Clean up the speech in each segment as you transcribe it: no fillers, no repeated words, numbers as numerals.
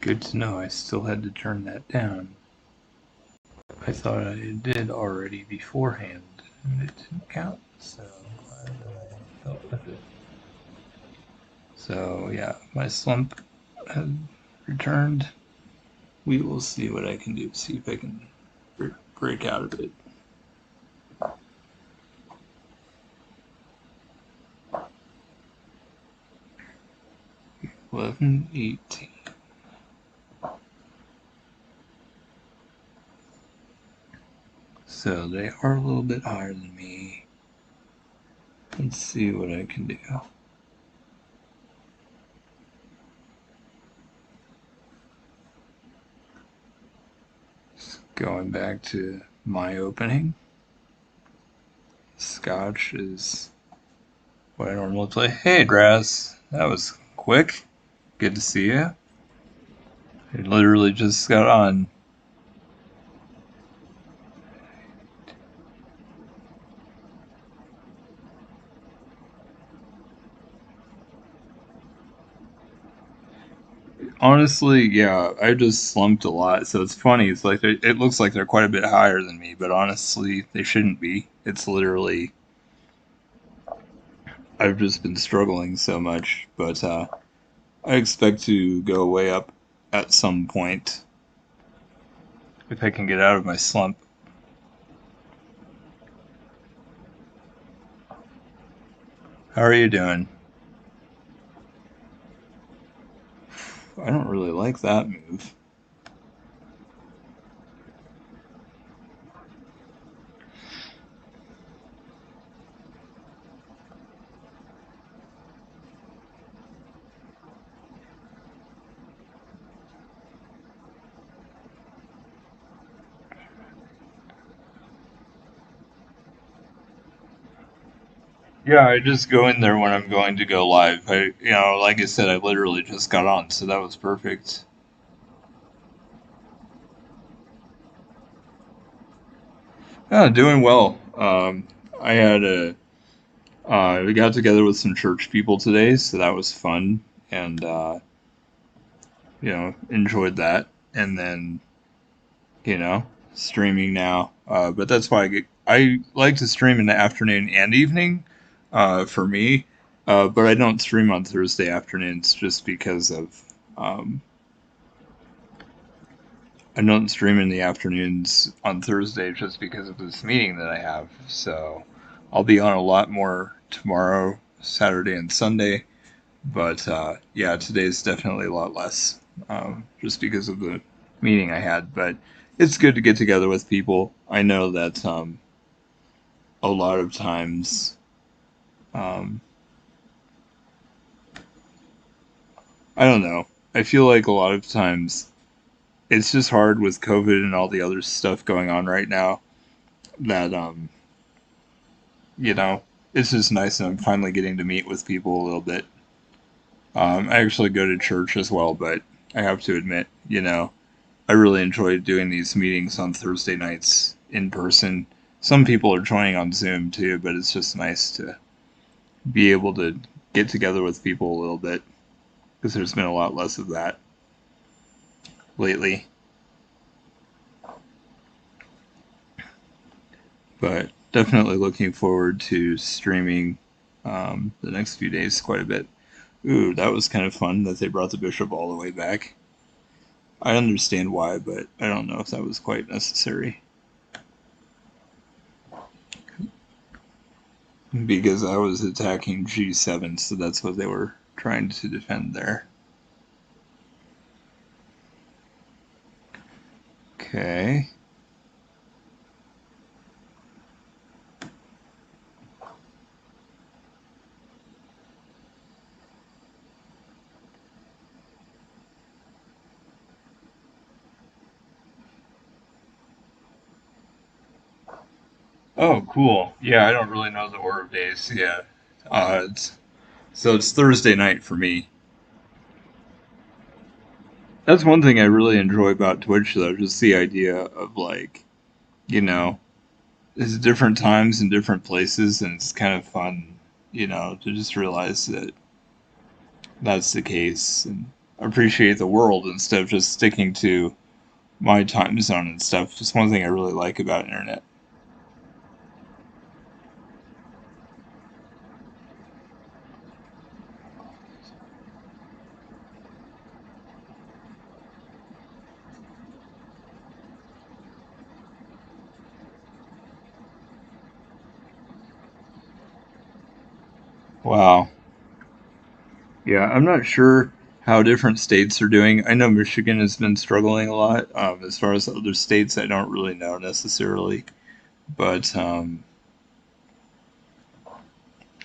Good to know I still had to turn that down. I thought I did already beforehand, and it didn't count, so I'm glad that I felt with it. So, yeah, my slump has returned. We will see what I can do, see if I can break out of it. 11:18. So they are a little bit higher than me. Let's see what I can do. Going back to my opening, Scotch is what I normally play. Hey, Draz, that was quick. Good to see you. I literally just got on. Honestly, yeah, I just slumped a lot, so it's funny. It's like it looks like they're quite a bit higher than me, but honestly, they shouldn't be. It's literally I've just been struggling so much, but I expect to go way up at some point if I can get out of my slump. How are you doing? I don't really like that move. Yeah, I just go in there when I'm going to go live. Like I said, I literally just got on, so that was perfect. Yeah, doing well. I had a we got together with some church people today, so that was fun, and enjoyed that. And then streaming now. But that's why I like to stream in the afternoon and evening, for me. But I don't stream on Thursday afternoons just because of I don't stream in the afternoons on Thursday just because of this meeting that I have. So I'll be on a lot more tomorrow, Saturday, and Sunday. But yeah, today's definitely a lot less, just because of the meeting I had. But it's good to get together with people. I know that a lot of times, um, I don't know. I feel like a lot of times it's just hard with COVID and all the other stuff going on right now that you know, it's just nice that I'm finally getting to meet with people a little bit. I actually go to church as well, but I have to admit, I really enjoy doing these meetings on Thursday nights in person. Some people are joining on Zoom too, but it's just nice to be able to get together with people a little bit because there's been a lot less of that lately. But definitely looking forward to streaming the next few days quite a bit. Ooh, that was kind of fun that they brought the bishop all the way back. I understand why, but I don't know if that was quite necessary. Because I was attacking G7, so that's what they were trying to defend there. Okay. Oh, cool. Yeah, I don't really know the order of days. Yeah. So it's Thursday night for me. That's one thing I really enjoy about Twitch, though, just the idea of, like, you know, it's different times in different places, and it's kind of fun, to just realize that that's the case. And appreciate the world instead of just sticking to my time zone and stuff. It's one thing I really like about internet. Wow. Yeah, I'm not sure how different states are doing. I know Michigan has been struggling a lot. As far as other states, I don't really know necessarily. But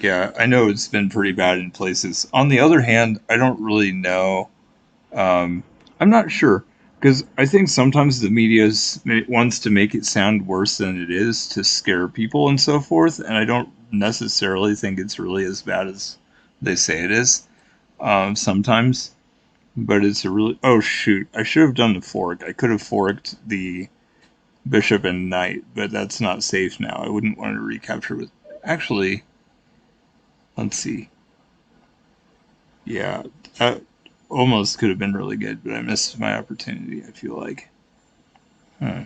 yeah, I know it's been pretty bad in places. On the other hand, I don't really know. Um, I'm not sure because I think sometimes the wants to make it sound worse than it is to scare people and so forth, and I don't necessarily think it's really as bad as they say it is. Sometimes, but it's a really oh shoot, I should have done the fork. I could have forked the bishop and knight, but that's not safe now. I wouldn't want to recapture with. Actually, let's see. Yeah, that almost could have been really good, but I missed my opportunity. I feel like. Huh.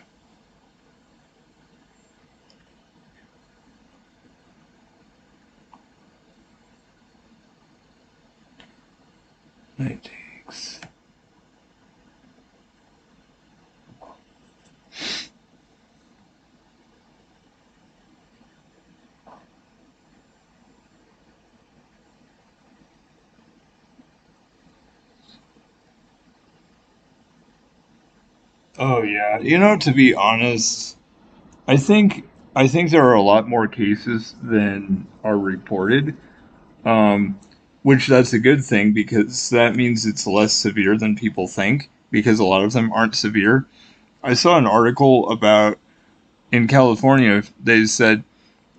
Knight takes. Oh yeah. To be honest, I think I think there are a lot more cases than are reported. Um, which that's a good thing because that means it's less severe than people think because a lot of them aren't severe. I saw an article about in California, they said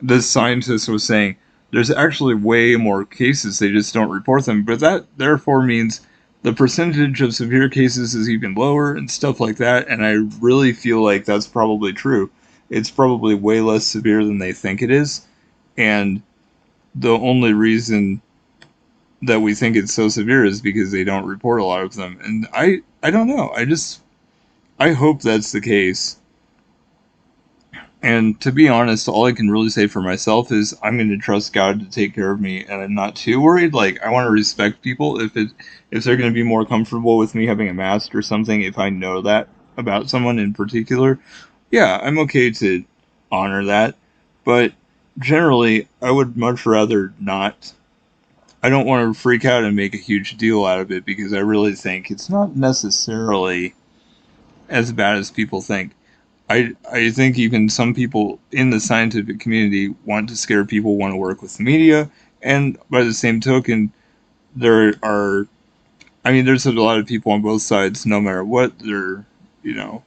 this scientist was saying there's actually way more cases, they just don't report them, but that therefore means the percentage of severe cases is even lower and stuff like that, and I really feel like that's probably true. It's probably way less severe than they think it is, and the only reason that we think it's so severe is because they don't report a lot of them. And I don't know. I hope that's the case. And to be honest, all I can really say for myself is I'm going to trust God to take care of me, and I'm not too worried. Like I want to respect people if they're going to be more comfortable with me having a mask or something. If I know that about someone in particular, yeah, I'm okay to honor that. But generally, I would much rather not. I don't want to freak out and make a huge deal out of it because I really think it's not necessarily as bad as people think. I think even some people in the scientific community want to scare people, want to work with the media, and by the same token, there are I mean there's a lot of people on both sides, no matter what you know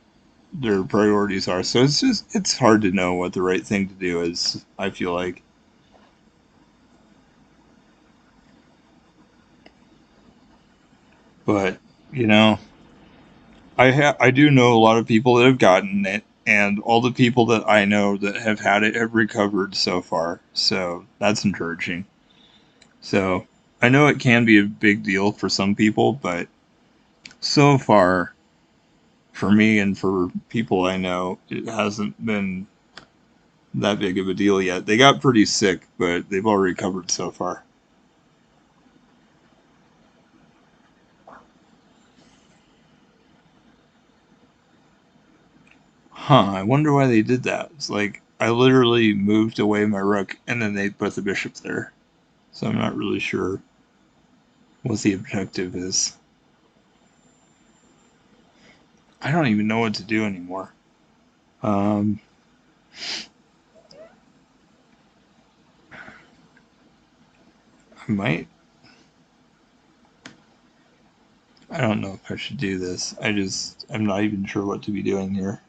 their priorities are. So it's hard to know what the right thing to do is. I feel like, but you know I do know a lot of people that have gotten it, and all the people that I know that have had it have recovered so far. So that's encouraging. So I know it can be a big deal for some people, but so far for me and for people I know, it hasn't been that big of a deal yet. They got pretty sick, but they've all recovered so far. Huh, I wonder why they did that. It's like I literally moved away my rook and then they put the bishop there. So I'm not really sure what the objective is. I don't even know what to do anymore. Um, I might. I don't know if I should do this. I'm not even sure what to be doing here.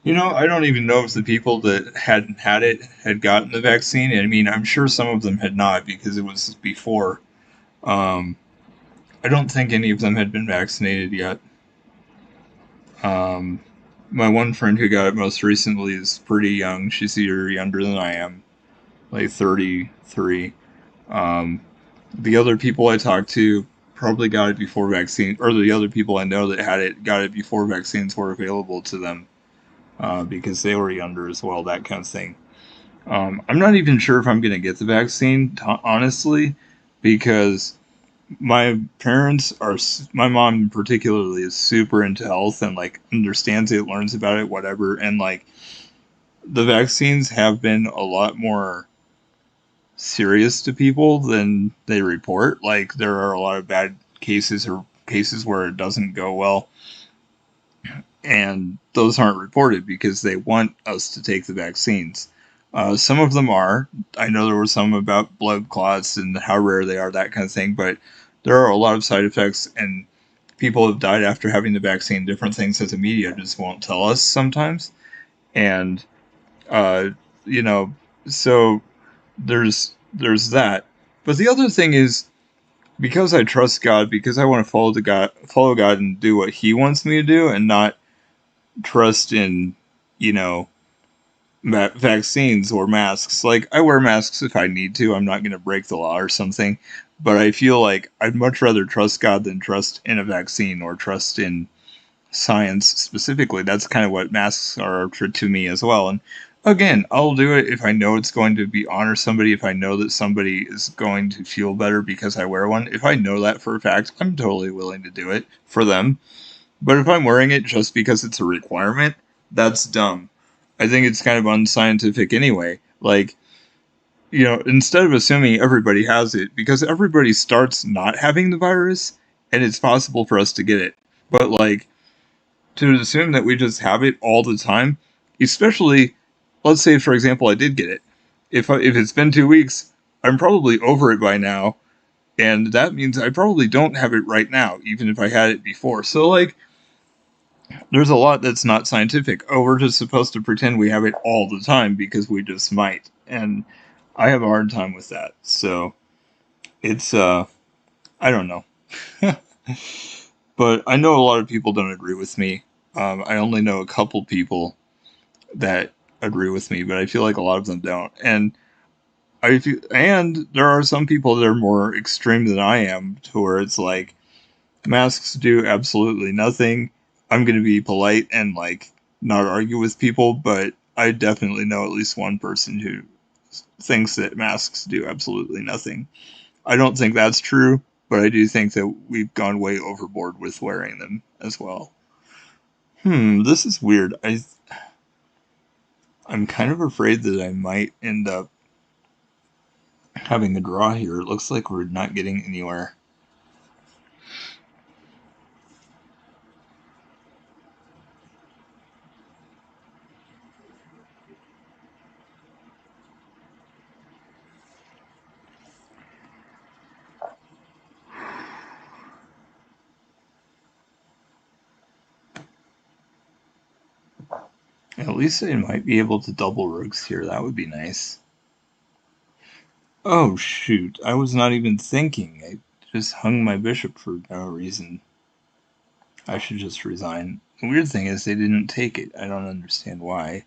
I don't even know if the people that hadn't had it had gotten the vaccine. I mean, I'm sure some of them had not because it was before. Um, I don't think any of them had been vaccinated yet. Um, my one friend who got it most recently is pretty young. She's a year younger than I am, like 33. Um, the other people I talked to probably got it before vaccine, or the other people I know that had it got it before vaccines were available to them because they were younger as well, that kind of thing. I'm not even sure if I'm going to get the vaccine, honestly, because my mom particularly is super into health and like understands it, learns about it, whatever. And like the vaccines have been a lot more serious to people than they report. Like there are a lot of bad cases or cases where it doesn't go well, and those aren't reported because they want us to take the vaccines. Some of them are. I know there were some about blood clots and how rare they are, that kind of thing, but there are a lot of side effects, and people have died after having the vaccine, different things that the media just won't tell us sometimes. And, uh, you know, so there's that. But the other thing is, because I trust God, because I want to follow God and do what He wants me to do, and not trust in, you know, vaccines or masks. Like, I wear masks if I need to. I'm not going to break the law or something. But I feel like I'd much rather trust God than trust in a vaccine or trust in science specifically. That's kind of what masks are to me as well. And again, I'll do it if I know it's going to be honor somebody, if I know that somebody is going to feel better because I wear one. If I know that for a fact, I'm totally willing to do it for them. But if I'm wearing it just because it's a requirement, that's dumb. I think it's kind of unscientific anyway. Like, instead of assuming everybody has it, because everybody starts not having the virus, and it's possible for us to get it. But, like, to assume that we just have it all the time, especially, let's say, for example, I did get it. If it's been 2 weeks, I'm probably over it by now, and that means I probably don't have it right now, even if I had it before. So, like, there's a lot that's not scientific. Oh, we're just supposed to pretend we have it all the time because we just might. And I have a hard time with that. So it's I don't know. But I know a lot of people don't agree with me. I only know a couple people that agree with me, but I feel like a lot of them don't. And there are some people that are more extreme than I am, to where it's like masks do absolutely nothing. I'm going to be polite and like not argue with people, but I definitely know at least one person who thinks that masks do absolutely nothing. I don't think that's true, but I do think that we've gone way overboard with wearing them as well. This is weird. I'm kind of afraid that I might end up having a draw here. It looks like we're not getting anywhere. At least I might be able to double rooks here. That would be nice. Oh shoot, I was not even thinking. I just hung my bishop for no reason. I should just resign. The weird thing is they didn't take it. I don't understand why.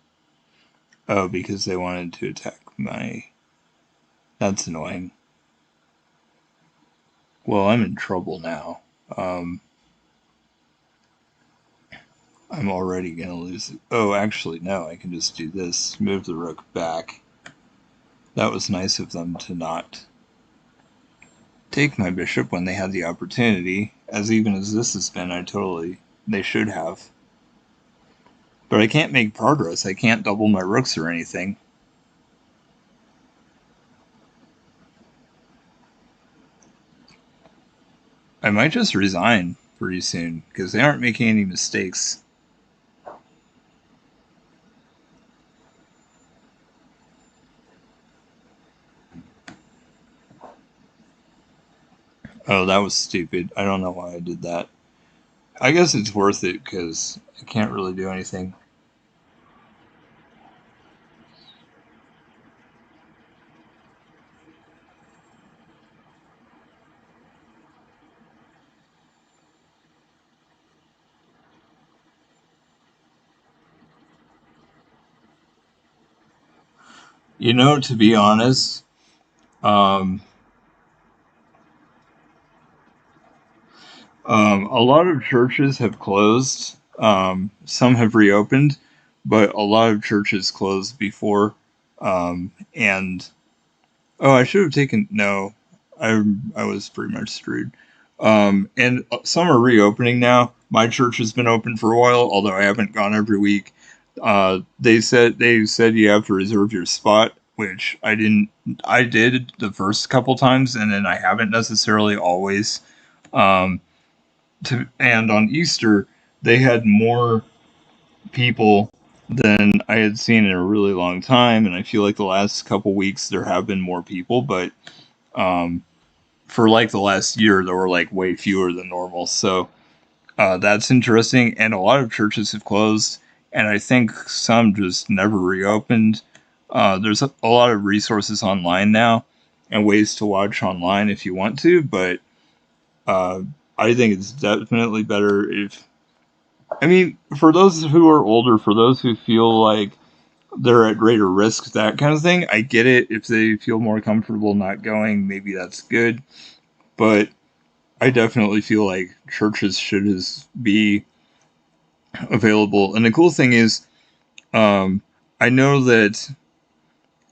Oh, because they wanted to attack my... That's annoying. Well, I'm in trouble now. Um, I'm already gonna lose it. Oh, actually, no, I can just do this. Move the rook back. That was nice of them to not take my bishop when they had the opportunity. As even as this has been, they should have. But I can't make progress. I can't double my rooks or anything. I might just resign pretty soon because they aren't making any mistakes. Oh, that was stupid. I don't know why I did that. I guess it's worth it because I can't really do anything. To be honest, um, a lot of churches have closed. Some have reopened, but a lot of churches closed before. And oh, I should have taken no. I was pretty much screwed. And some are reopening now. My church has been open for a while, although I haven't gone every week. They said you have to reserve your spot, which I didn't. I did the first couple times, and then I haven't necessarily always. Um, and on Easter, they had more people than I had seen in a really long time, and I feel like the last couple weeks there have been more people, but um, for like the last year there were like way fewer than normal. So that's interesting, and a lot of churches have closed, and I think some just never reopened. There's a lot of resources online now and ways to watch online if you want to, but uh, I think it's definitely better if I mean, for those who are older, for those who feel like they're at greater risk, that kind of thing, I get it. If they feel more comfortable not going, maybe that's good. But I definitely feel like churches should be available. And the cool thing is, um, I know that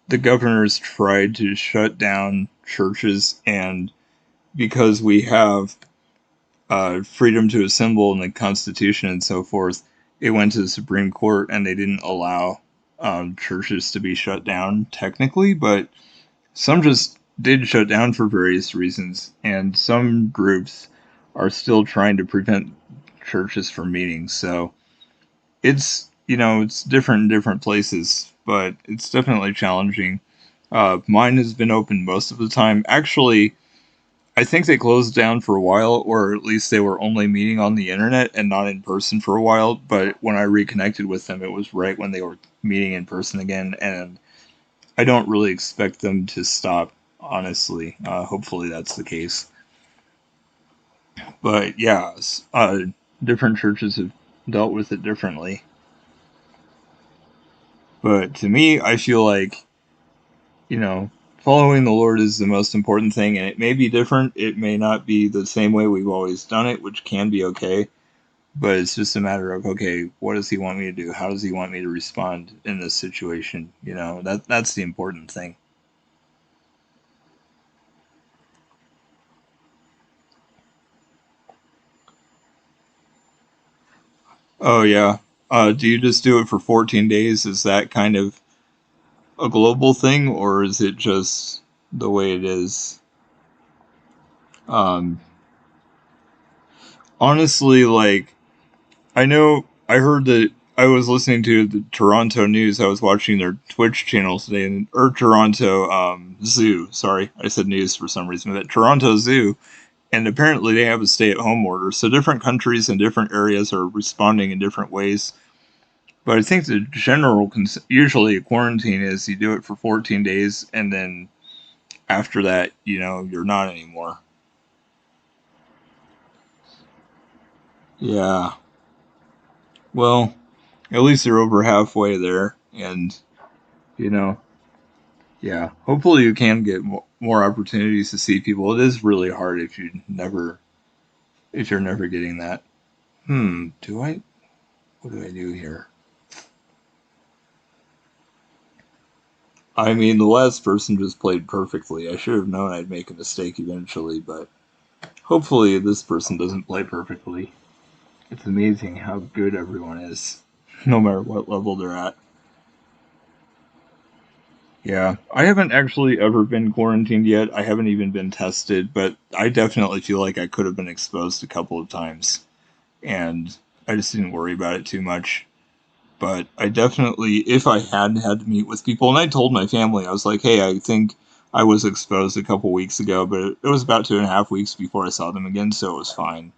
the governors tried to shut down churches, and because we have freedom to assemble in the Constitution and so forth, it went to the Supreme Court and they didn't allow churches to be shut down technically, but some just did shut down for various reasons, and some groups are still trying to prevent churches from meeting. So it's different in different places, but it's definitely challenging. Mine has been open most of the time. Actually, I think they closed down for a while, or at least they were only meeting on the internet and not in person for a while. But when I reconnected with them, it was right when they were meeting in person again, and I don't really expect them to stop, honestly. Hopefully that's the case. But yeah, different churches have dealt with it differently. But to me, I feel like, following the Lord is the most important thing, and it may be different. It may not be the same way we've always done it, which can be okay. But it's just a matter of, okay, what does he want me to do? How does he want me to respond in this situation? That's the important thing. Oh yeah. Do you just do it for 14 days? Is that kind of a global thing, or is it just the way it is? Um, honestly, like I heard that I was listening to the Toronto news. I was watching their Twitch channel today, or Toronto Zoo. Sorry, I said news for some reason, but Toronto Zoo, and apparently they have a stay-at-home order. So different countries and different areas are responding in different ways. But I think the general, usually a quarantine is you do it for 14 days, and then after that, you're not anymore. Yeah. Well, at least they're over halfway there, and you know, yeah. Hopefully, you can get more opportunities to see people. It is really hard if you're never getting that. Do I? What do I do here? I mean, the last person just played perfectly. I should have known I'd make a mistake eventually, but hopefully, this person doesn't play perfectly. It's amazing how good everyone is, no matter what level they're at. Yeah, I haven't actually ever been quarantined yet. I haven't even been tested, but I definitely feel like I could have been exposed a couple of times, and I just didn't worry about it too much. But I definitely, if I hadn't had to meet with people, and I told my family, I was like, hey, I think I was exposed a couple weeks ago, but it was about 2.5 weeks before I saw them again, so it was fine.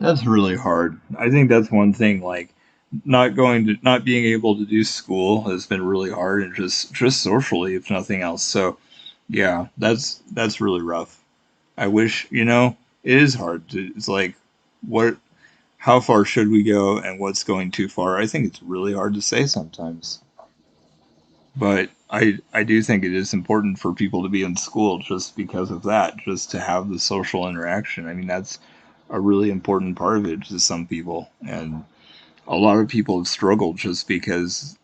That's really hard. I think that's one thing. Like, not being able to do school has been really hard, and just socially, if nothing else. So, yeah, that's really rough. I wish, it is hard to. It's like, what? How far should we go, and what's going too far? I think it's really hard to say sometimes. But I do think it is important for people to be in school just because of that, just to have the social interaction. I mean, that's a really important part of it to some people, and a lot of people have struggled just because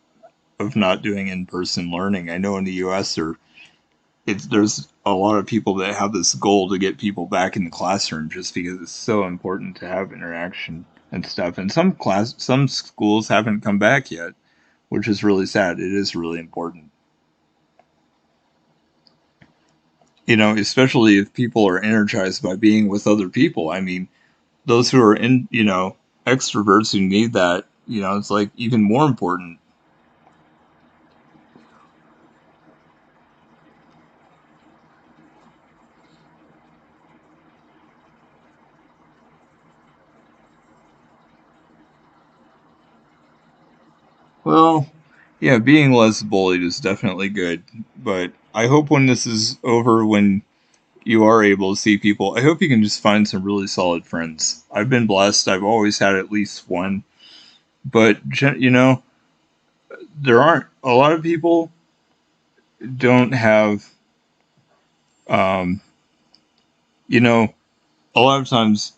of not doing in-person learning. I know in the U.S. There's a lot of people that have this goal to get people back in the classroom just because it's so important to have interaction and stuff. And some schools haven't come back yet, which is really sad. It is really important. Especially if people are energized by being with other people. I mean, those who are extroverts who need that, it's like even more important. Well, yeah, being less bullied is definitely good, but I hope when this is over, when you are able to see people, I hope you can just find some really solid friends. I've been blessed. I've always had at least one, but there aren't a lot of people don't have um, you know, a lot of times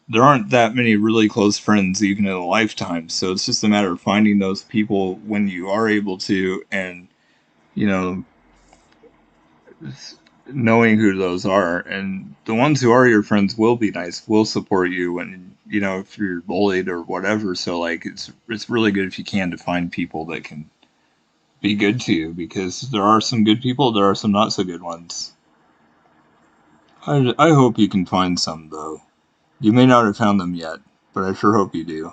there aren't that many really close friends even in a lifetime. So it's just a matter of finding those people when you are able to, and you know, knowing who those are. And the ones who are your friends will be nice, will support you when if you're bullied or whatever. So like it's really good if you can to find people that can be good to you, because there are some good people, there are some not so good ones. I hope you can find some though. You may not have found them yet, but I sure hope you do.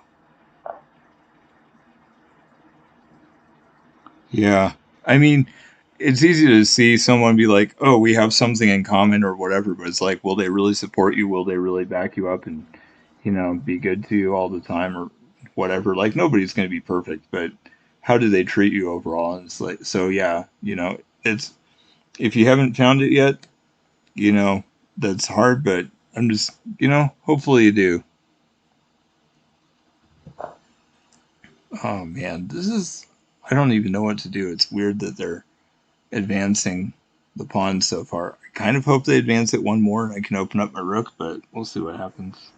Yeah. I mean, it's easy to see someone be like, oh, we have something in common or whatever, but it's like, will they really support you? Will they really back you up and, be good to you all the time or whatever? Like, nobody's going to be perfect, but how do they treat you overall? And it's like, so yeah, it's, if you haven't found it yet, you know, that's hard, but I'm just, hopefully you do. Oh man, I don't even know what to do. It's weird that they're advancing the pawn so far. I kind of hope they advance it one more and I can open up my rook, but we'll see what happens.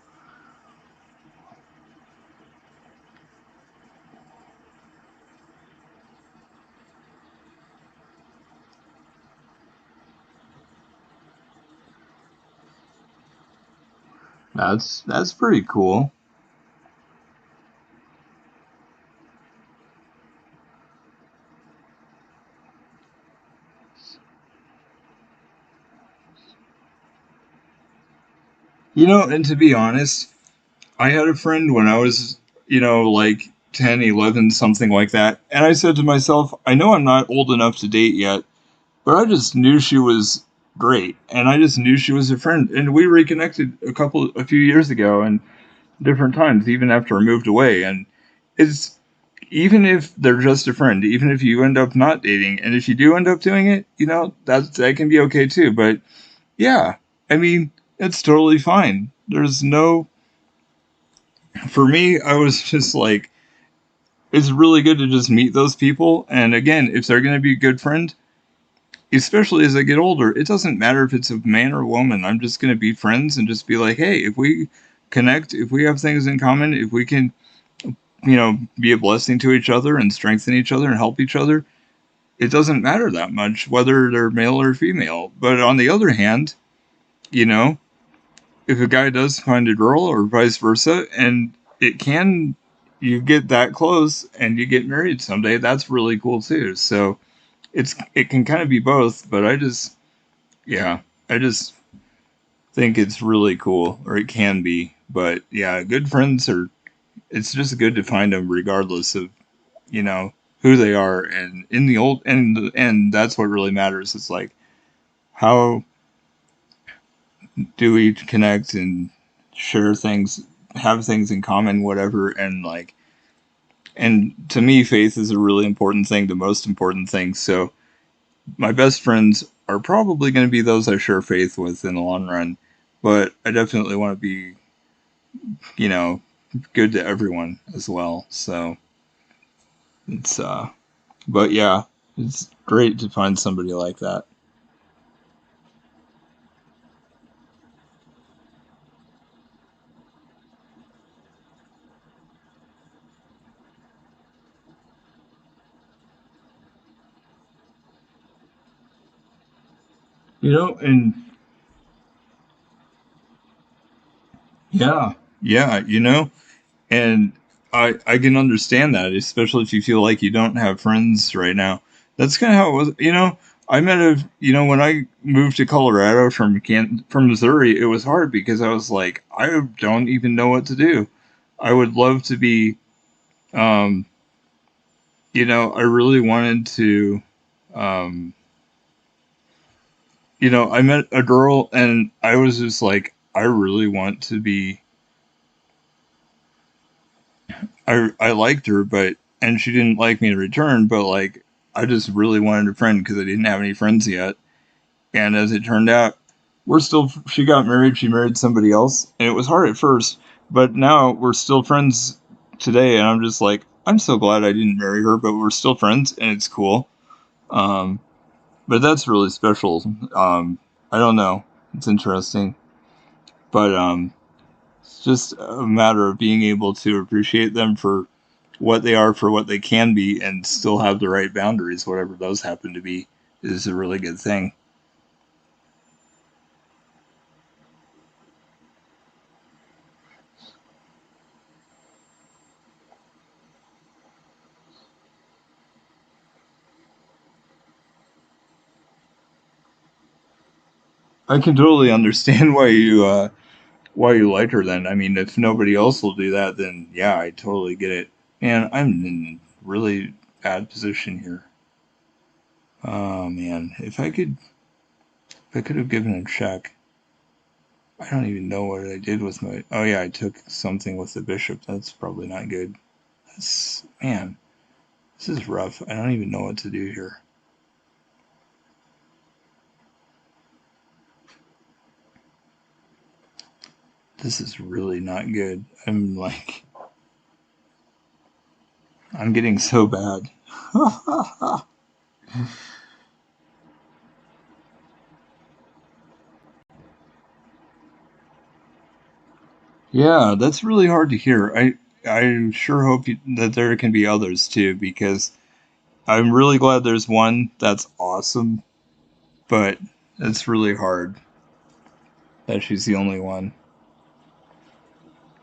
That's pretty cool. And to be honest, I had a friend when I was, like 10, 11, something like that. And I said to myself, I know I'm not old enough to date yet, but I just knew she was great. And I just knew she was a friend. And we reconnected a few years ago and different times, even after I moved away. And it's, even if they're just a friend, even if you end up not dating, and if you do end up doing it, that can be okay too. But yeah, I mean, it's totally fine. There's no, for me, I was just like, it's really good to just meet those people. And again, if they're going to be a good friend, especially as I get older, it doesn't matter if it's a man or a woman. I'm just going to be friends and just be like, hey, if we connect, if we have things in common, if we can, be a blessing to each other and strengthen each other and help each other, it doesn't matter that much whether they're male or female. But on the other hand, you know, if a guy does find a girl or vice versa, and it can, you get that close and you get married someday, that's really cool too. So it can kind of be both, but yeah, I just think it's really cool, or it can be. But yeah, good friends are, it's just good to find them regardless of, you know, who they are. And in the end, that's what really matters. It's like, how do we connect and share things, have things in common, whatever, and to me, faith is a really important thing, the most important thing. So my best friends are probably going to be those I share faith with in the long run, but I definitely want to be, you know, good to everyone as well. So it's but yeah, it's great to find somebody like that. And yeah, yeah, and I can understand that, especially if you feel like you don't have friends right now. That's kind of how it was. I met a when I moved to Colorado from Missouri, it was hard because I was like, I don't even know what to do. I would love to be, um, I really wanted to, um, I met a girl and I was just like, I really want to be I liked her, and she didn't like me in return, but like I just really wanted a friend because I didn't have any friends yet. And as it turned out, she got married, she married somebody else, and it was hard at first, but now we're still friends today. And I'm just like, I'm so glad I didn't marry her, but we're still friends, and it's cool. Um, but that's really special. I don't know, it's interesting, but it's just a matter of being able to appreciate them for what they are, for what they can be, and still have the right boundaries, whatever those happen to be, is a really good thing. I can totally understand why you like her. Then, I mean, if nobody else will do that, then yeah, I totally get it. Man, I'm in really bad position here. Oh man, if I could have given a check. I don't even know what I did with my. Oh yeah, I took something with the bishop. That's probably not good. Man, this is rough. I don't even know what to do here. This is really not good. I'm getting so bad. Yeah, that's really hard to hear. I sure hope that there can be others too, because I'm really glad there's one that's awesome, but it's really hard that she's the only one.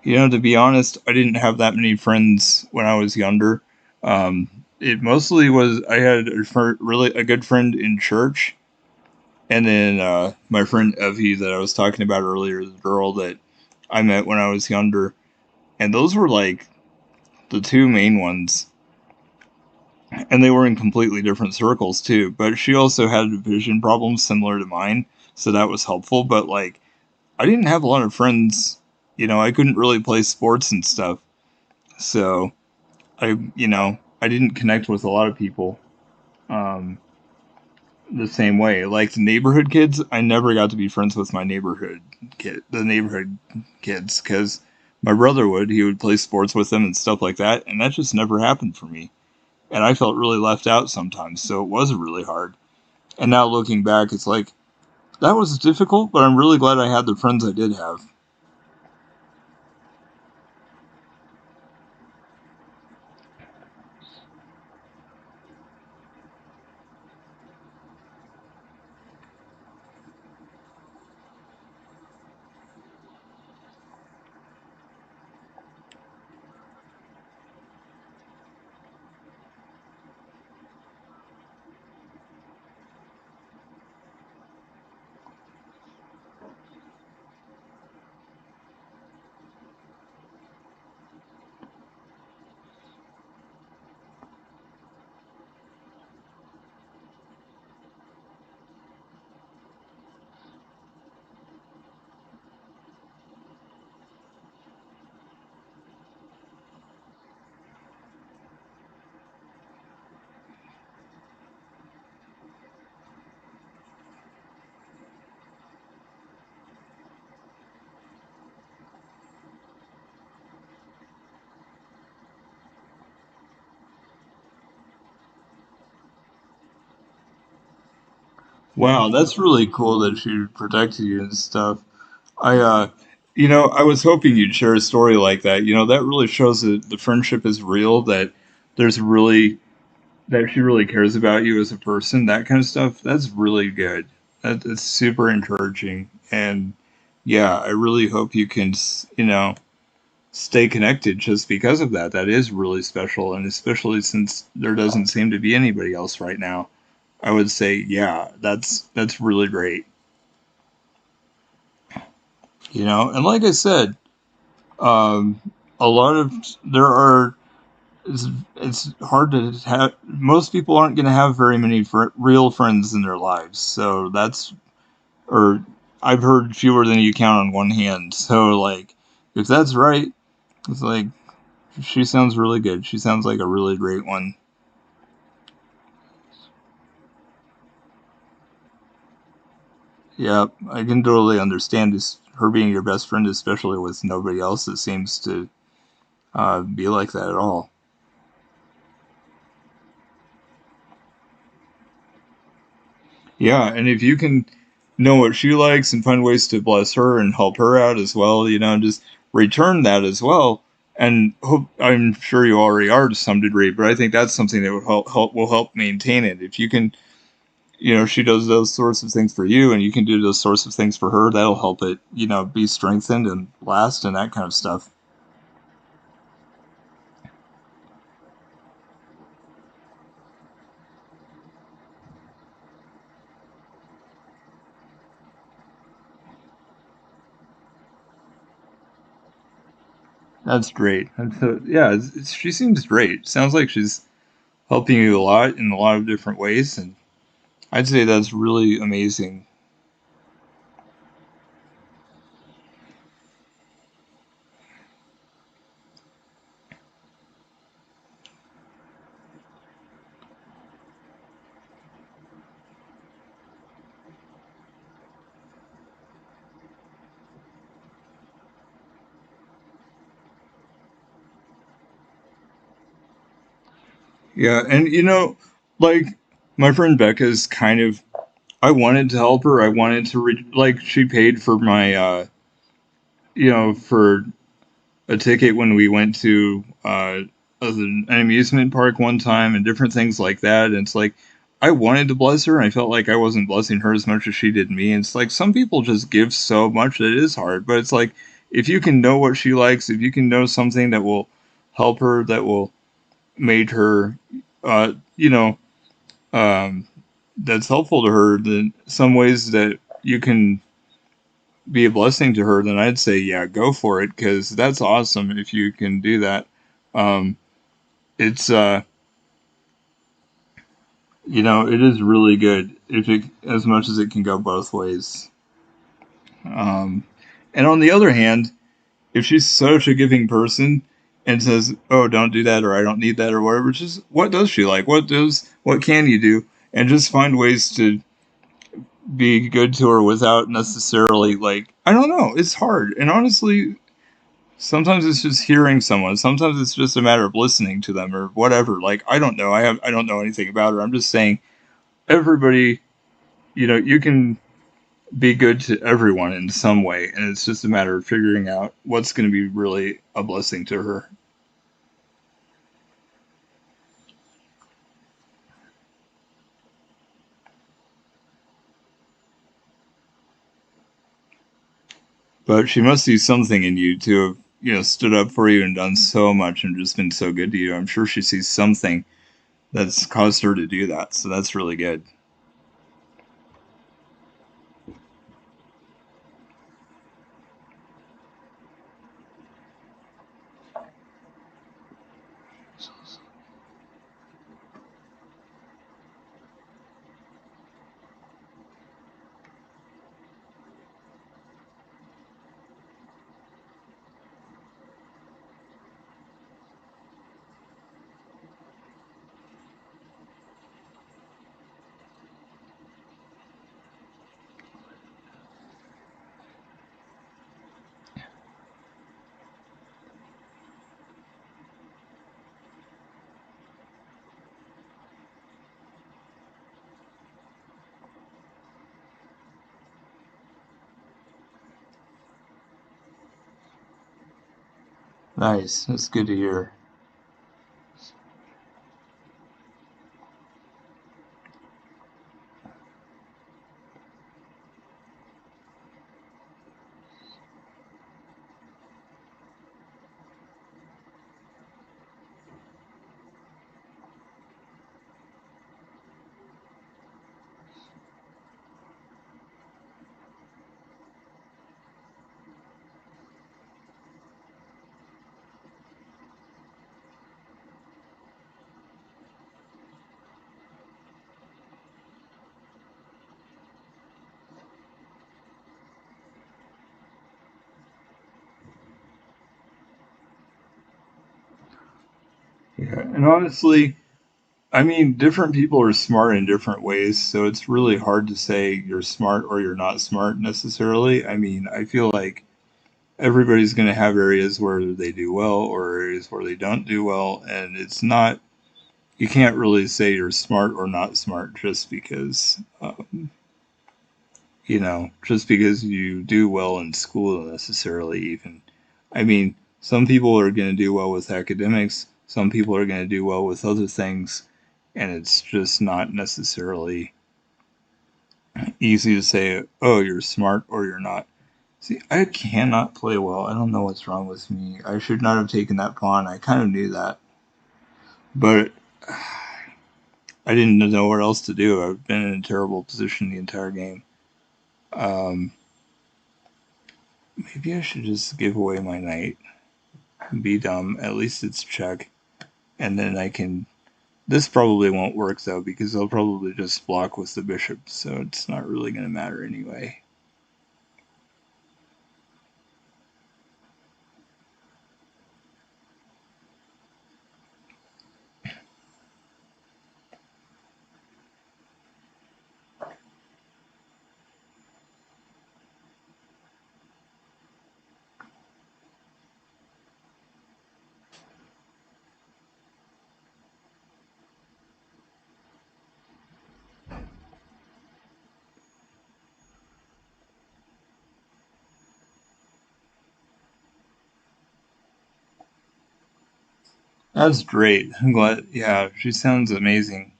To be honest, I didn't have that many friends when I was younger. It mostly was I had really a good friend in church, and then my friend Evie that I was talking about earlier, the girl that I met when I was younger, and those were like the two main ones, and they were in completely different circles too. But she also had vision problems similar to mine, so that was helpful. But like, I didn't have a lot of friends. I couldn't really play sports and stuff, so I didn't connect with a lot of people um, the same way. Like the neighborhood kids, I never got to be friends with the neighborhood kids, because my brother would. He would play sports with them and stuff like that, and that just never happened for me. And I felt really left out sometimes, so it was really hard. And now looking back, it's like that was difficult, but I'm really glad I had the friends I did have. Wow, that's really cool that she protected you and stuff. I, I was hoping you'd share a story like that. That really shows that the friendship is real, that there's really, that she really cares about you as a person, that kind of stuff. That's really good. That's super encouraging. And yeah, I really hope you can, stay connected just because of that. That is really special. And especially since there doesn't seem to be anybody else right now, I would say, yeah, that's really great. And like I said, um, a lot of there are it's hard to have. Most people aren't going to have very many real friends in their lives, so that's or I've heard fewer than you count on one hand. So like, if that's right, it's like she sounds really good. She sounds like a really great one. Yeah, I can totally understand her being your best friend, especially with nobody else that seems to be like that at all. Yeah, and if you can know what she likes and find ways to bless her and help her out as well, just return that as well. And I'm sure you already are to some degree, but I think that's something that would help maintain it. If you can, she does those sorts of things for you, and you can do those sorts of things for her. That'll help it, be strengthened and last and that kind of stuff. That's great. And so, yeah, she seems great. Sounds like she's helping you a lot in a lot of different ways, and I'd say that's really amazing. Yeah, and like my friend Becca's kind of. I wanted to help her. I wanted to like she paid for my for a ticket when we went to an amusement park one time and different things like that. And it's like I wanted to bless her, and I felt like I wasn't blessing her as much as she did me. And it's like some people just give so much that it is hard, but it's like if you can know what she likes, if you can know something that will help her, that will make her, uh, you know, um, that's helpful to her, then some ways that you can be a blessing to her, then I'd say, yeah, go for it because that's awesome if you can do that. Um, it's, it is really good if it, as much as it can go both ways. Um, and on the other hand, if she's such a giving person and says, "Oh, don't do that," or "I don't need that," or whatever, just what does she like? What can you do? And just find ways to be good to her without necessarily like I don't know. It's hard, and honestly, sometimes it's just hearing someone. Sometimes it's just a matter of listening to them or whatever. Like I don't know. I don't know anything about her. I'm just saying everybody. You can be good to everyone in some way, and it's just a matter of figuring out what's going to be really a blessing to her. But she must see something in you to have stood up for you and done so much and just been so good to you. I'm sure she sees something that's caused her to do that. So that's really good. Nice. That's good to hear. Yeah, and honestly, I mean, different people are smart in different ways, so it's really hard to say you're smart or you're not smart necessarily. I mean, I feel like everybody's going to have areas where they do well or areas where they don't do well, and it's not, you can't really say you're smart or not smart just because, just because you do well in school necessarily, even. I mean, some people are going to do well with academics, some people are going to do well with other things, and it's just not necessarily easy to say, oh, you're smart or you're not. See, I cannot play well. I don't know what's wrong with me. I should not have taken that pawn. I kind of knew that. But I didn't know what else to do. I've been in a terrible position the entire game. Um, Maybe I should just give away my knight. Be dumb. At least it's check. And then I can. This probably won't work though, because I'll probably just block with the bishop, so it's not really going to matter anyway. That's great. I'm glad. Yeah, she sounds amazing.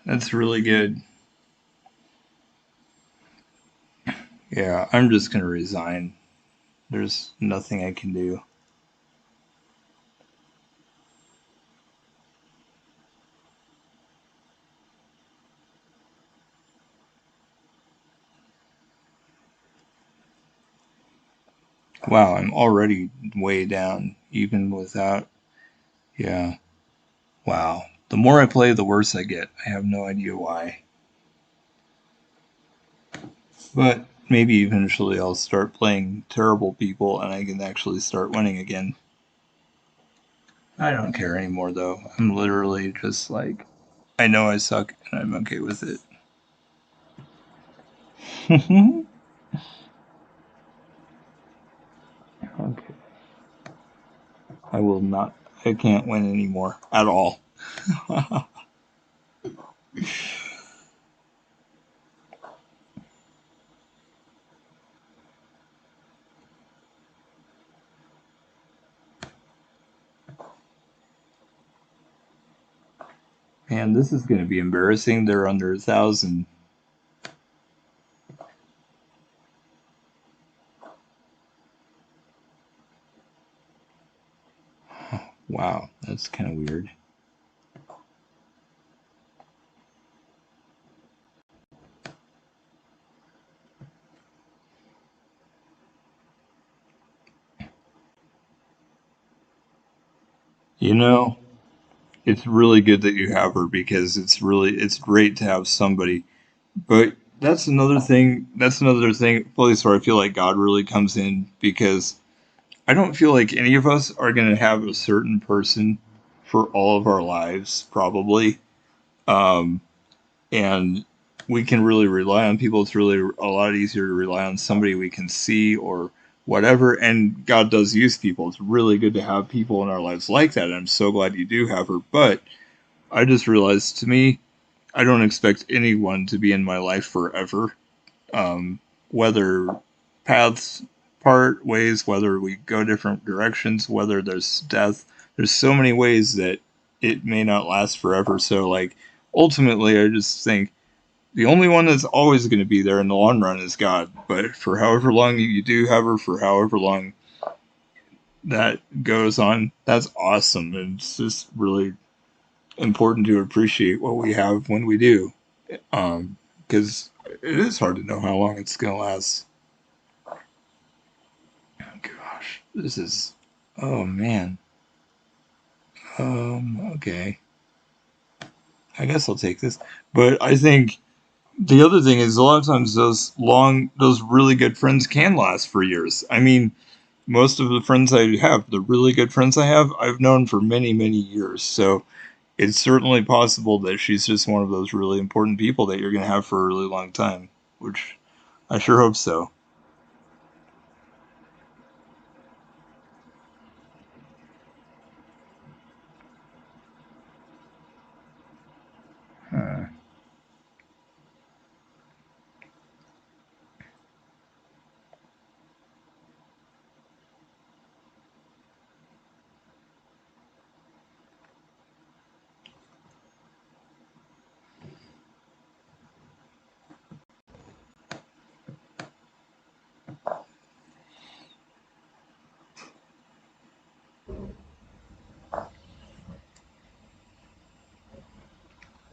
That's really good. Yeah, I'm just going to resign. There's nothing I can do. Wow, I'm already way down, even without. Yeah, wow. The more I play, the worse I get. I have no idea why. But maybe eventually I'll start playing terrible people and I can actually start winning again. I don't care anymore, though. I'm literally just like, I know I suck and I'm okay with it. Okay. I will not. I can't win anymore at all. Man, this is going to be embarrassing. They're under 1,000. Wow, that's kind of weird. You know, it's really good that you have her because it's great to have somebody. But that's another thing place where I feel like God really comes in because I don't feel like any of us are going to have a certain person for all of our lives, probably. Um, and we can really rely on people. It's really a lot easier to rely on somebody we can see or whatever. And God does use people. It's really good to have people in our lives like that. And I'm so glad you do have her. But I just realized to me, I don't expect anyone to be in my life forever. Um, whether paths part ways, whether we go different directions, whether there's death. There's so many ways that it may not last forever. So, like, ultimately, I just think the only one that's always going to be there in the long run is God. But for however long you do have her, for however long that goes on, that's awesome. And it's just really important to appreciate what we have when we do. Because it is hard to know how long it's going to last. Gosh, this is. Oh, man. Okay. I guess I'll take this. But I think the other thing is a lot of times those really good friends can last for years. I mean, most of the friends I have, the really good friends I have, I've known for many, many years. So it's certainly possible that she's just one of those really important people that you're going to have for a really long time, which I sure hope so. Huh.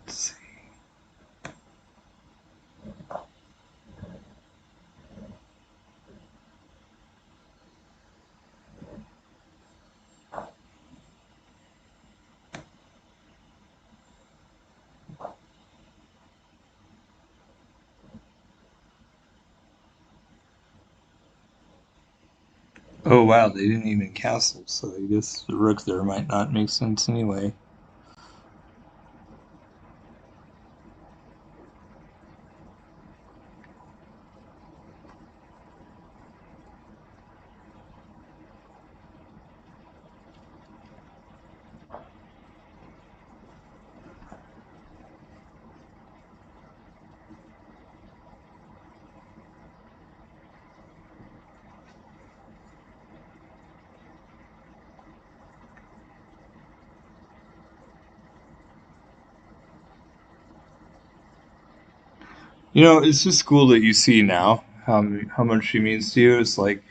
Let's see. Oh wow, they didn't even castle, so I guess the rook there might not make sense anyway. It's just cool that you see now how much she means to you. It's like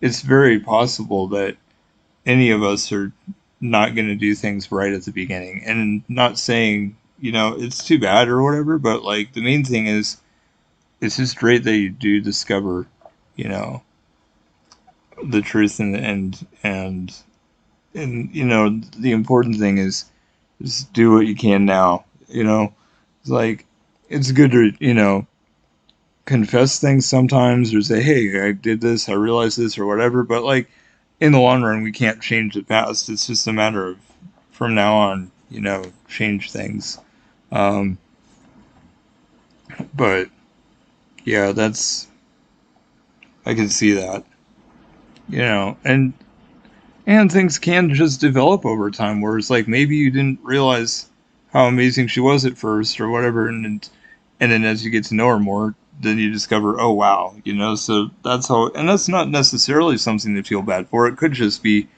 it's very possible that any of us are not going to do things right at the beginning, and not saying it's too bad or whatever. But like the main thing is, it's just great that you do discover, you know, the truth and the important thing is just do what you can now. It's like it's good to confess things sometimes or say, hey, I did this, I realized this, or whatever. But like in the long run, we can't change the past. It's just a matter of from now on, change things. Um, but yeah, I can see that, and things can just develop over time where it's like maybe you didn't realize how amazing she was at first or whatever, and then as you get to know her more, then you discover, oh wow, so that's how, and that's not necessarily something to feel bad for. It could just be,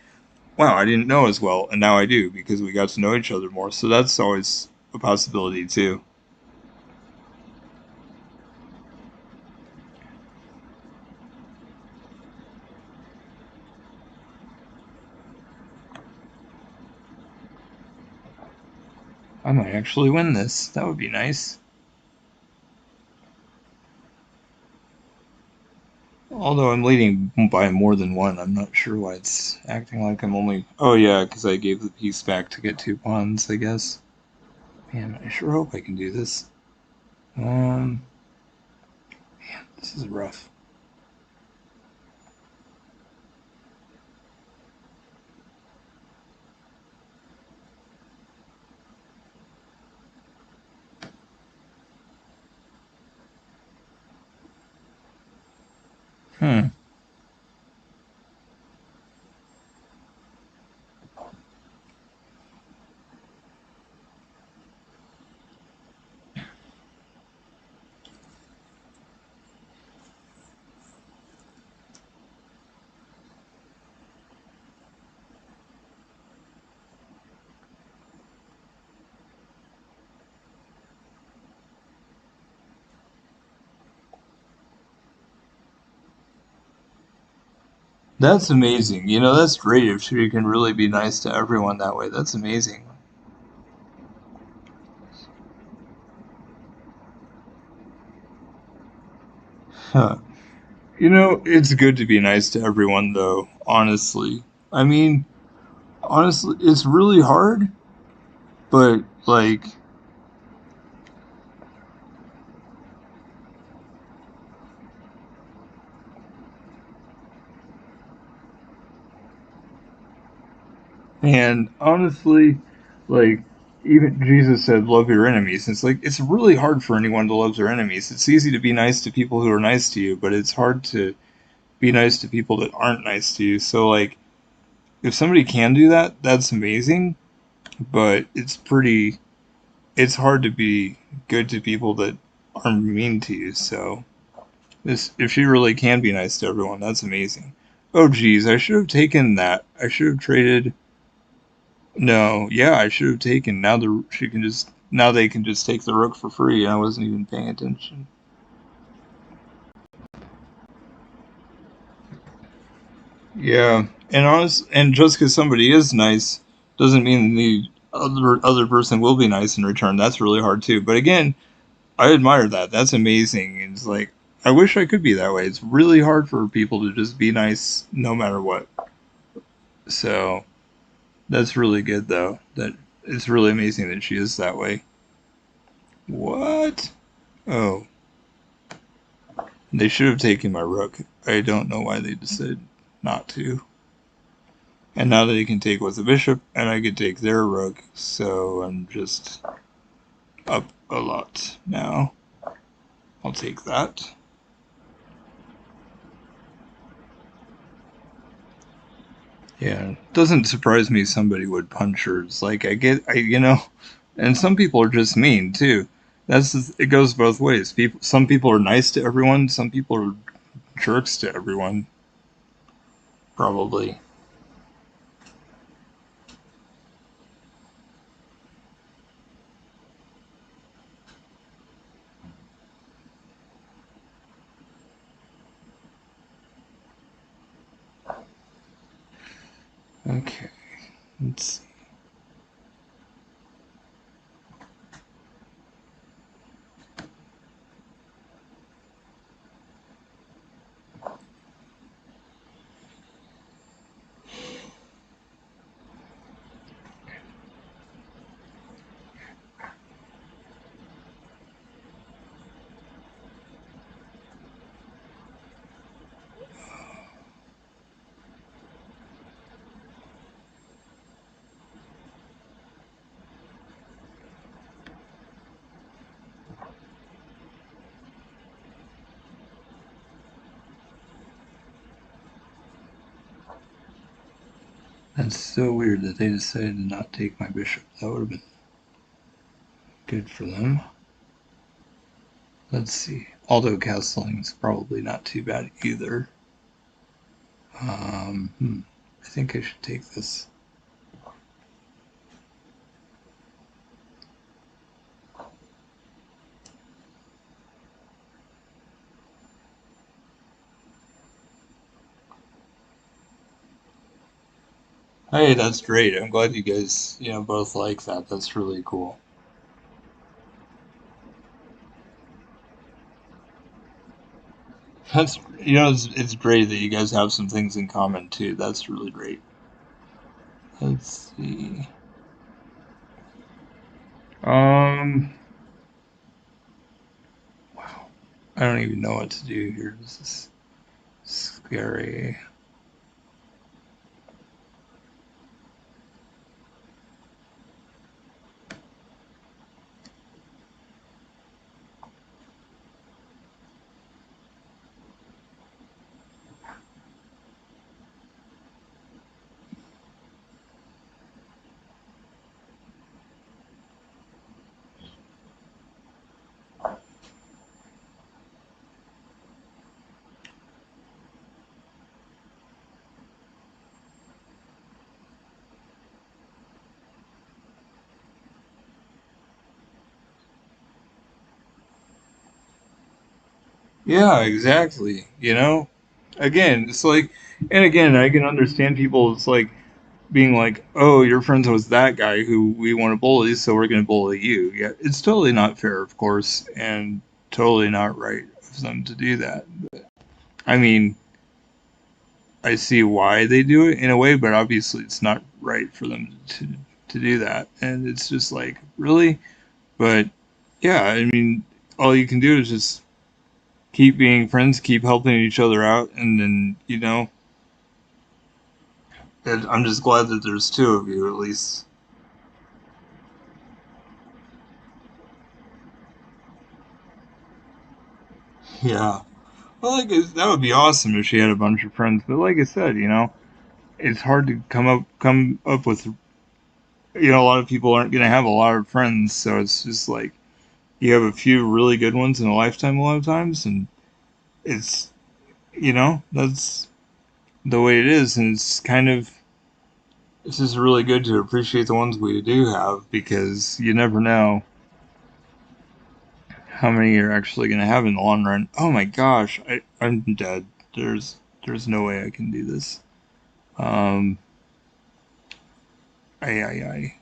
wow, I didn't know as well, and now I do because we got to know each other more. So that's always a possibility too. I might actually win this. That would be nice. Although I'm leading by more than one, I'm not sure why it's acting like I'm only. Oh yeah, because I gave the piece back to get two pawns, I guess. Man, I sure hope I can do this. Um, this is rough. Hmm. That's amazing. That's great if she can really be nice to everyone that way. That's amazing. Huh. It's good to be nice to everyone, though, honestly. I mean, honestly, it's really hard, but, like, and honestly, like, even Jesus said, love your enemies. It's like, it's really hard for anyone to love their enemies. It's easy to be nice to people who are nice to you, but it's hard to be nice to people that aren't nice to you. So, like, if somebody can do that, that's amazing, but it's hard to be good to people that are mean to you. So, if she really can be nice to everyone, that's amazing. Oh, geez, I should have taken that. I should have traded. No, yeah, I should have taken. Now they can just take the rook for free. I wasn't even paying attention. Yeah, and just because somebody is nice doesn't mean the other person will be nice in return. That's really hard too. But again, I admire that. That's amazing. It's like I wish I could be that way. It's really hard for people to just be nice no matter what. So that's really good though. That it's really amazing that she is that way. What? Oh, they should have taken my rook. I don't know why they decided not to. And now they can take with the bishop, and I can take their rook, so I'm just up a lot now. I'll take that. Yeah, doesn't surprise me somebody would punch her. It's like and some people are just mean too. It goes both ways. Some people are nice to everyone. Some people are jerks to everyone. Probably. Okay. Let's see. That's so weird that they decided to not take my bishop. That would have been good for them. Let's see. Although castling's probably not too bad either. I think I should take this. Hey, that's great. I'm glad you guys, both like that. That's really cool. It's great that you guys have some things in common too. That's really great. Let's see. Um, wow. I don't even know what to do here. This is scary. Yeah, exactly. Again, it's like And again, I can understand people. It's like being like, "Oh, your friend was that guy who we want to bully, so we're going to bully you." Yeah, it's totally not fair, of course, and totally not right of them to do that. I mean, I see why they do it in a way, but obviously it's not right for them to do that. And it's just like, really? But yeah, I mean, all you can do is just keep being friends, keep helping each other out, and then, I'm just glad that there's two of you at least. Yeah. Well, that would be awesome if she had a bunch of friends. But like I said, it's hard to come up with. A lot of people aren't going to have a lot of friends, so it's just like you have a few really good ones in a lifetime a lot of times, and it's that's the way it is, and it's just really good to appreciate the ones we do have because you never know how many you're actually going to have in the long run. Oh my gosh, I'm dead. There's no way I can do this. Um, I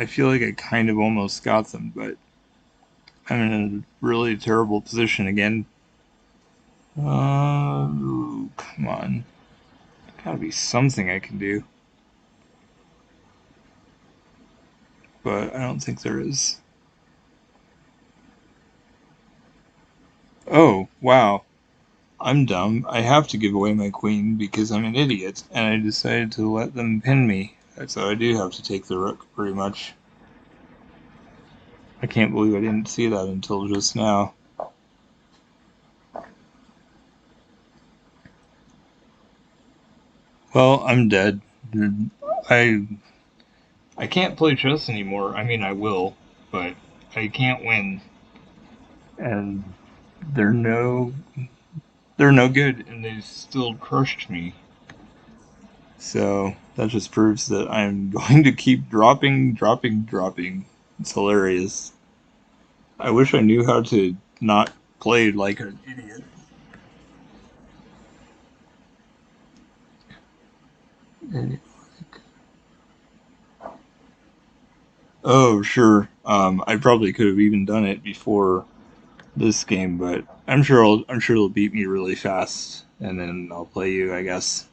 feel like I kind of almost got them, but I'm in a really terrible position again. Come on. Gotta be something I can do, but I don't think there is. Oh, wow. I'm dumb. I have to give away my queen because I'm an idiot, and I decided to let them pin me. So I do have to take the rook, pretty much. I can't believe I didn't see that until just now. Well, I'm dead. I I can't play chess anymore. I mean, I will, but I can't win, and they're no they're no good, and they still crushed me. So that just proves that I'm going to keep dropping, dropping, dropping. It's hilarious. I wish I knew how to not play like an idiot. Oh, sure. I probably could have even done it before this game, but I'm sure they'll beat me really fast, and then I'll play you, I guess.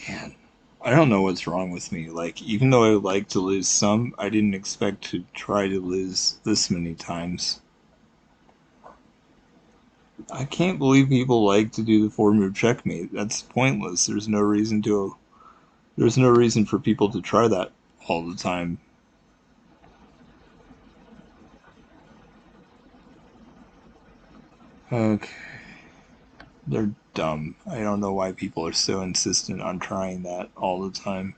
Man, I don't know what's wrong with me. Like, even though I like to lose some, I didn't expect to try to lose this many times. I can't believe people like to do the four move checkmate. That's pointless. There's no reason for people to try that all the time. Okay, they're dumb. I don't know why people are so insistent on trying that all the time.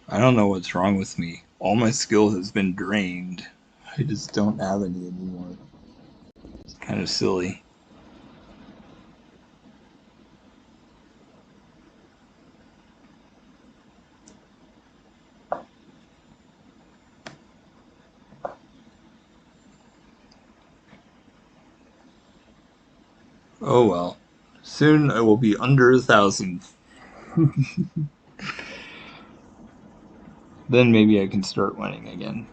I don't know what's wrong with me. All my skill has been drained. I just don't have any anymore. It's kind of silly. Oh well. Soon I will be under 1,000. Then maybe I can start winning again.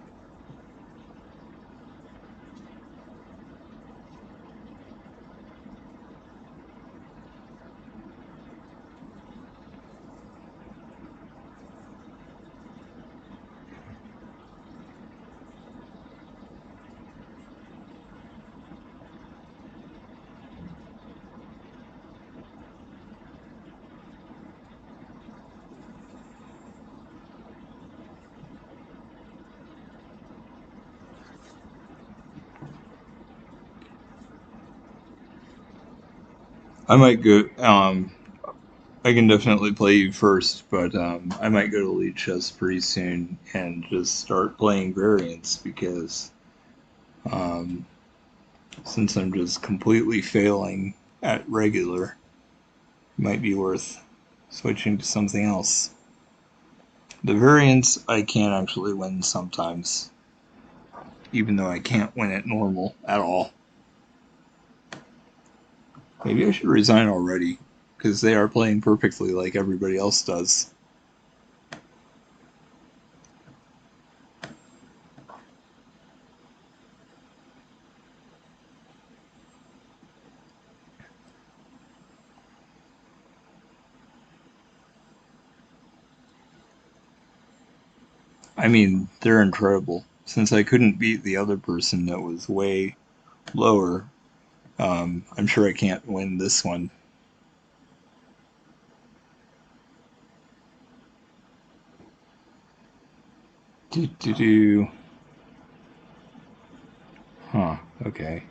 I might go. I can definitely play you first, but I might go to lead chess pretty soon and just start playing variants because um, since I'm just completely failing at regular, Might be worth switching to something else. The variants I can actually win sometimes, even though I can't win at normal at all. Maybe I should resign already, because they are playing perfectly like everybody else does. I mean, they're incredible. Since I couldn't beat the other person that was way lower, I'm sure I can't win this one. Do do do. Huh. Okay.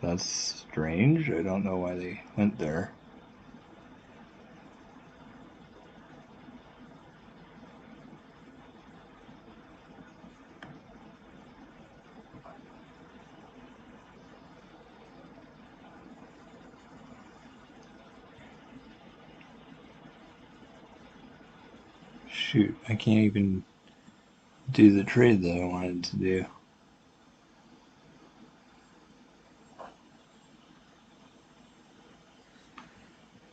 That's strange. I don't know why they went there. Shoot, I can't even do the trade that I wanted to do.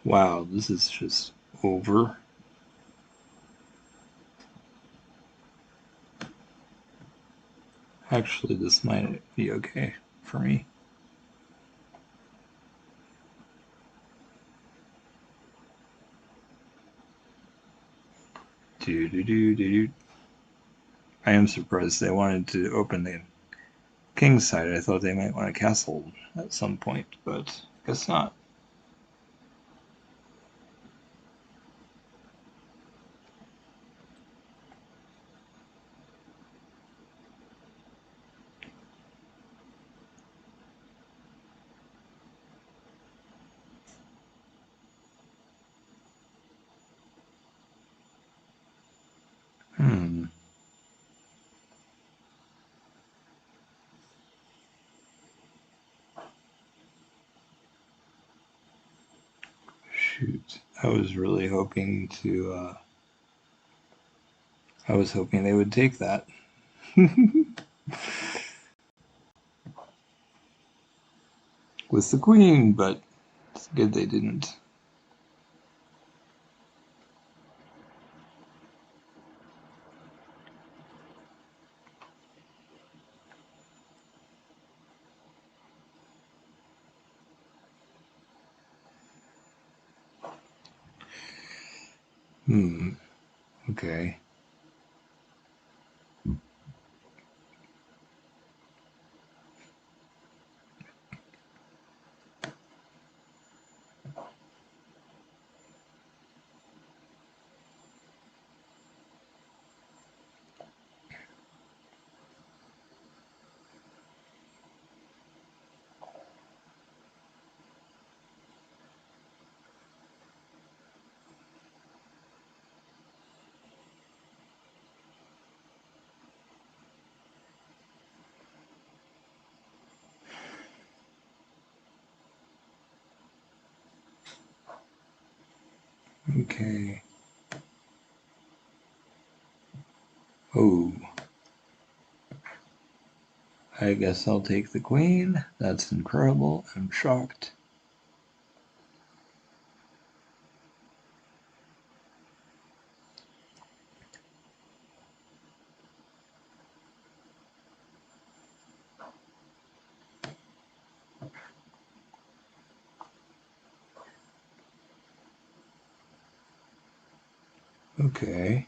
Wow, this is just over. Actually, this might be okay for me. Do do do do do. I am surprised they wanted to open the king's side. I thought they might want a castle at some point, but guess not. Hmm. Shoot. I was really hoping to. I was hoping they would take that. With the queen, but it's good they didn't. Hmm. Okay. Okay. Oh. I guess I'll take the queen. That's incredible. I'm shocked. Okay.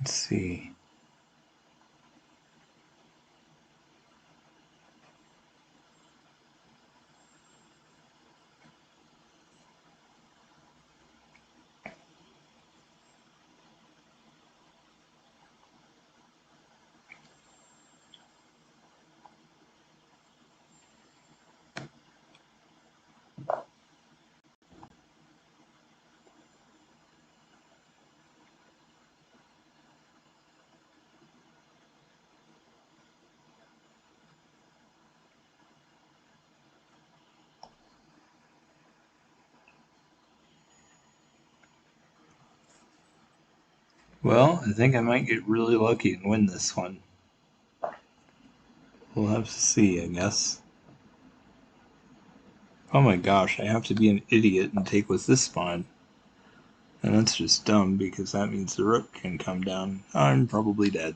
Let's see. Well, I think I might get really lucky and win this one. We'll have to see, I guess. Oh my gosh, I have to be an idiot and take with this spawn. And that's just dumb because that means the rook can come down. I'm probably dead.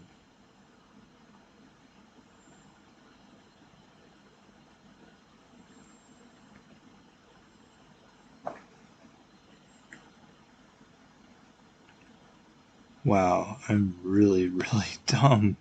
Wow, I'm really, really dumb.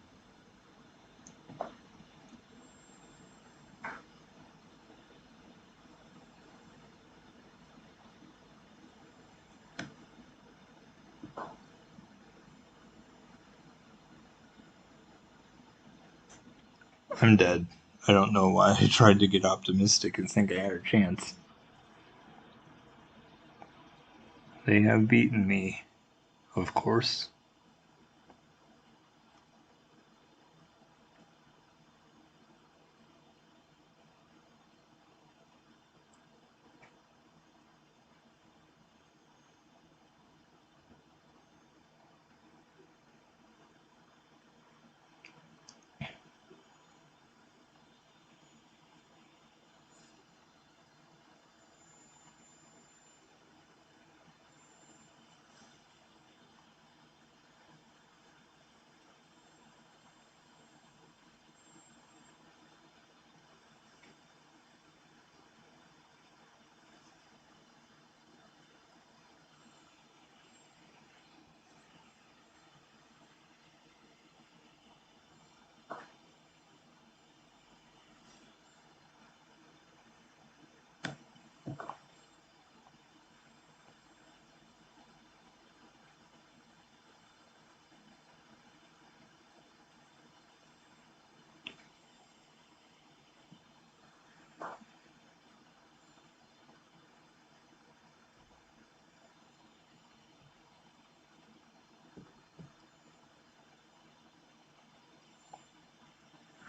I'm dead. I don't know why I tried to get optimistic and think I had a chance. They have beaten me, of course.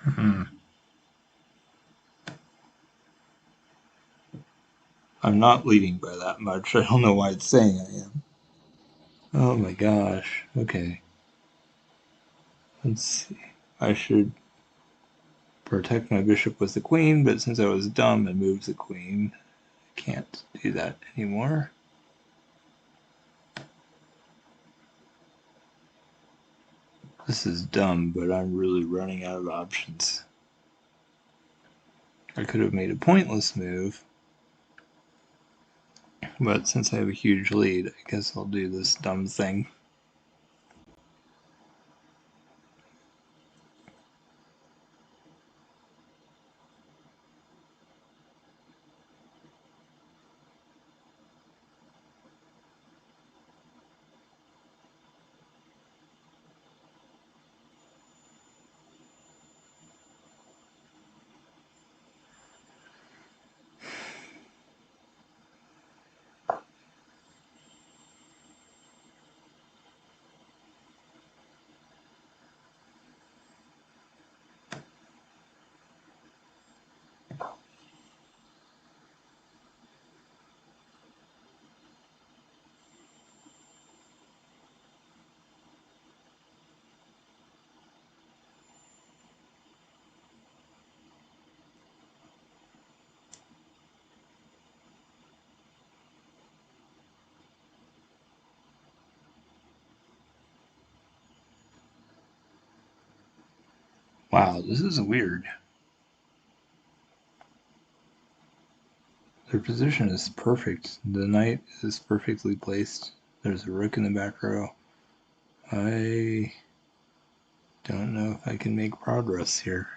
Hmm. I'm not leading by that much. I don't know why it's saying I am. Oh my gosh. Okay. Let's see. I should protect my bishop with the queen, but since I was dumb and moved the queen, I can't do that anymore. This is dumb, but I'm really running out of options. I could have made a pointless move, but since I have a huge lead, I guess I'll do this dumb thing. Wow, this is weird. Their position is perfect. The knight is perfectly placed. There's a rook in the back row. I don't know if I can make progress here.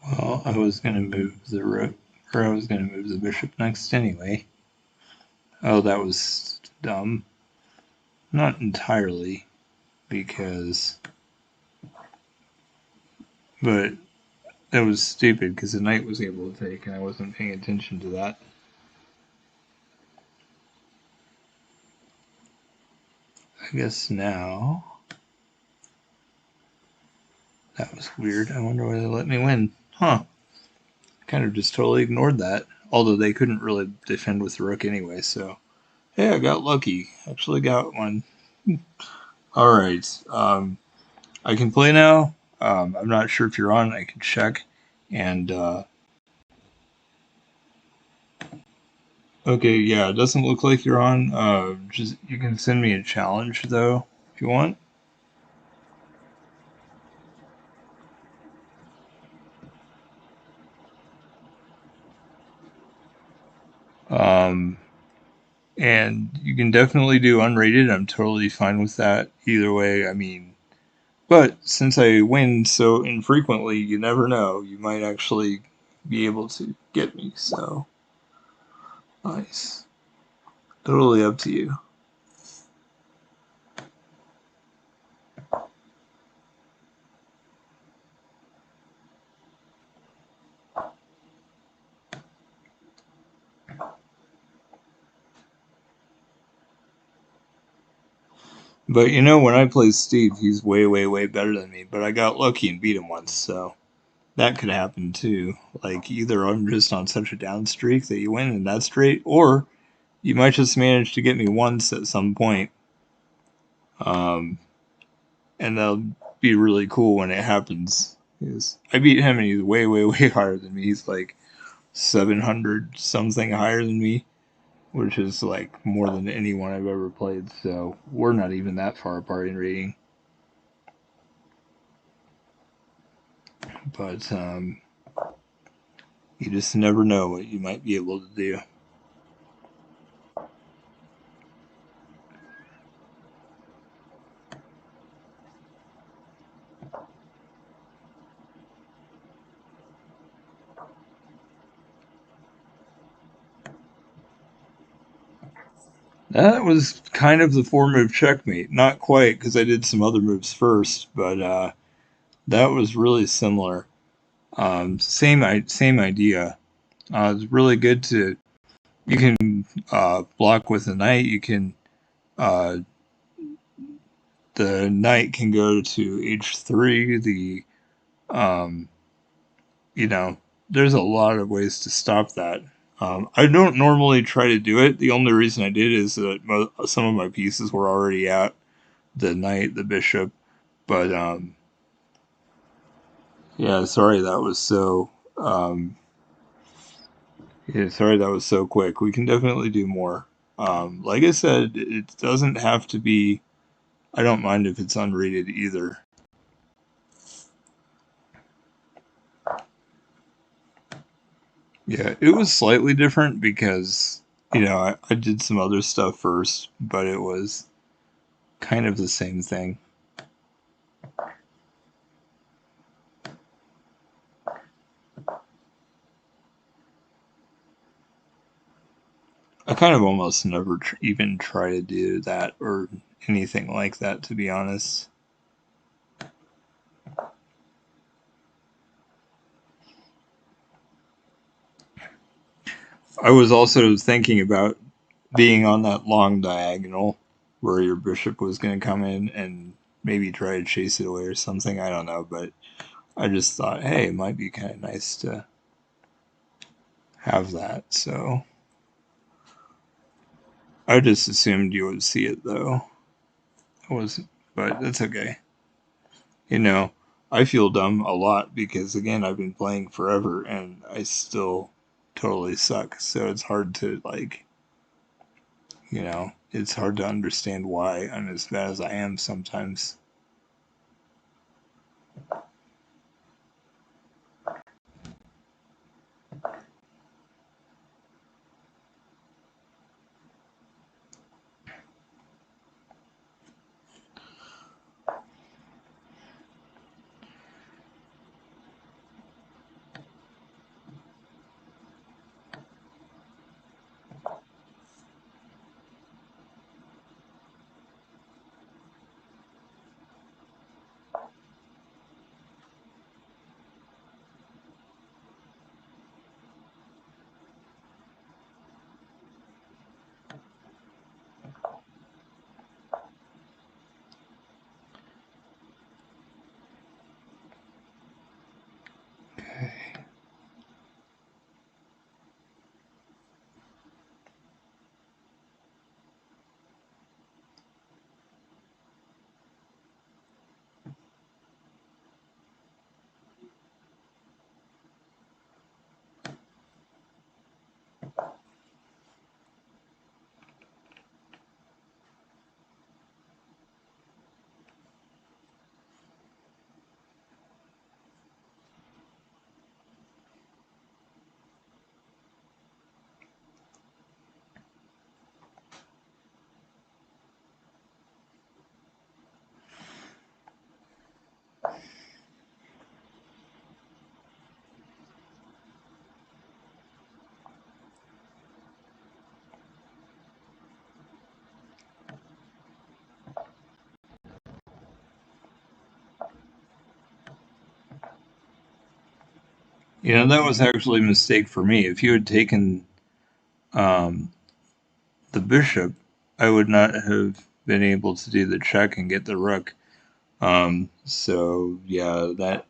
Well, I was going to move the rook, or I was going to move the bishop next anyway. Oh, that was dumb. Not entirely, because. But that was stupid, because the knight was able to take, and I wasn't paying attention to that. I guess now. That was weird. I wonder why they let me win. Huh. Kind of just totally ignored that. Although they couldn't really defend with the rook anyway, so. Hey, I got lucky. Actually got one. Alright. I can play now. I'm not sure if you're on. I can check. And, okay, yeah, it doesn't look like you're on. Just you can send me a challenge, though, if you want. Um, and you can definitely do unrated. I'm totally fine with that. Either way, I mean, but since I win so infrequently, you never know. You might actually be able to get me. So nice. Totally up to you. But you know, when I play Steve, he's way, way, way better than me. But I got lucky and beat him once, so that could happen too. Like either I'm just on such a down streak that you win and that's great, or you might just manage to get me once at some point. Um, and that'll be really cool when it happens. Because I beat him and he's way, way, way higher than me. He's like 700 something higher than me, which is like more than anyone I've ever played. So we're not even that far apart in rating. But you just never know what you might be able to do. That was kind of the 4 move checkmate. Not quite, because I did some other moves first, but that was really similar. Same idea. It's really good to you can block with the knight. You can uh, the knight can go to h3. Um, you know, there's a lot of ways to stop that. I don't normally try to do it. The only reason I did is that some of my pieces were already at the knight, the bishop. But yeah, sorry that was so. Yeah, sorry that was so quick. We can definitely do more. Like I said, it doesn't have to be. I don't mind if it's unrated either. Yeah, it was slightly different because I did some other stuff first, but it was kind of the same thing. I kind of almost never even try to do that or anything like that, to be honest. I was also thinking about being on that long diagonal where your bishop was going to come in and maybe try to chase it away or something. I don't know, but I just thought, hey, it might be kind of nice to have that. So I just assumed you would see it though. I wasn't, but that's okay. You know, I feel dumb a lot because again, I've been playing forever and I still totally suck. So it's hard to like, it's hard to understand why I'm as bad as I am sometimes. That was actually a mistake for me. If you had taken um, the bishop, I would not have been able to do the check and get the rook. So yeah, that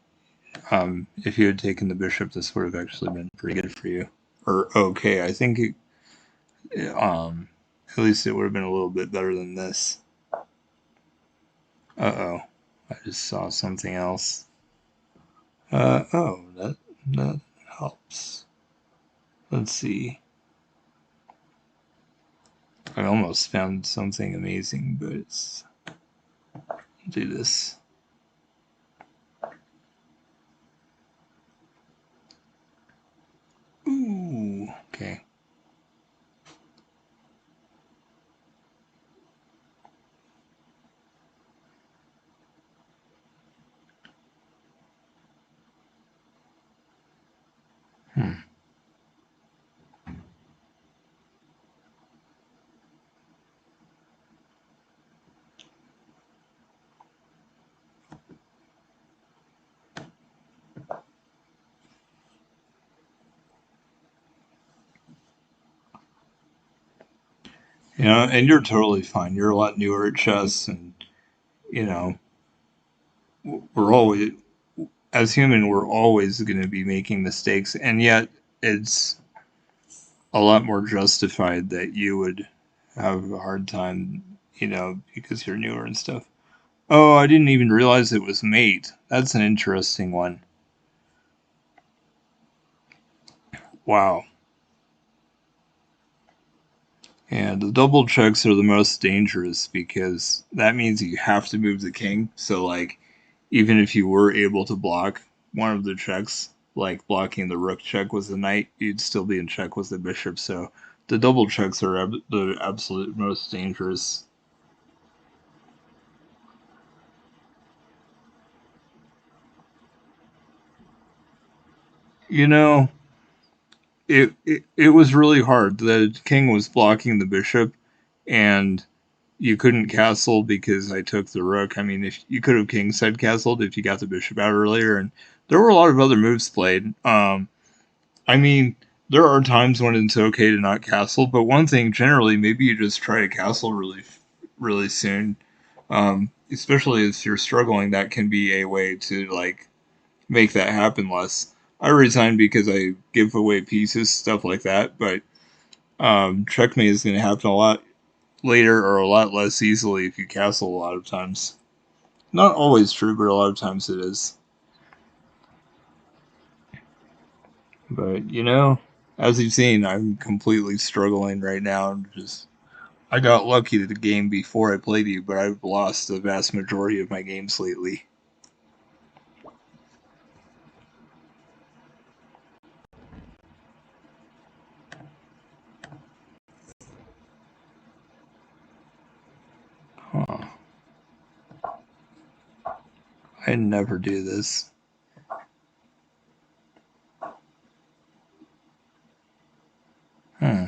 if you had taken the bishop, this would have actually been pretty good for you. Or okay, I think at least it would have been a little bit better than this. Uh-oh, I just saw something else. Oh, that helps. Let's see. I almost found something amazing, but do this. Ooh, okay. Hmm. And you're totally fine. You're a lot newer at chess, and you know, we're always, as human, we're always going to be making mistakes, and yet it's a lot more justified that you would have a hard time, because you're newer and stuff. Oh, I didn't even realize it was mate. That's an interesting one. Wow. And the double checks are the most dangerous because that means you have to move the king. So, like, even if you were able to block one of the checks, like blocking the rook check with the knight, you'd still be in check with the bishop. So, the double checks are the absolute most dangerous. You know, it was really hard. The king was blocking the bishop, and you couldn't castle because I took the rook. I mean, if you could have king side castled if you got the bishop out earlier, and there were a lot of other moves played. I mean, there are times when it's okay to not castle, but one thing generally, maybe you just try to castle really soon. Especially if you're struggling, that can be a way to like make that happen less. I resign because I give away pieces, stuff like that, but checkmate is going to happen a lot later or a lot less easily if you castle a lot of times. Not always true, but a lot of times it is. But as you've seen, I'm completely struggling right now. I got lucky to the game before I played you, but I've lost the vast majority of my games lately. Huh. I never do this. Hmm.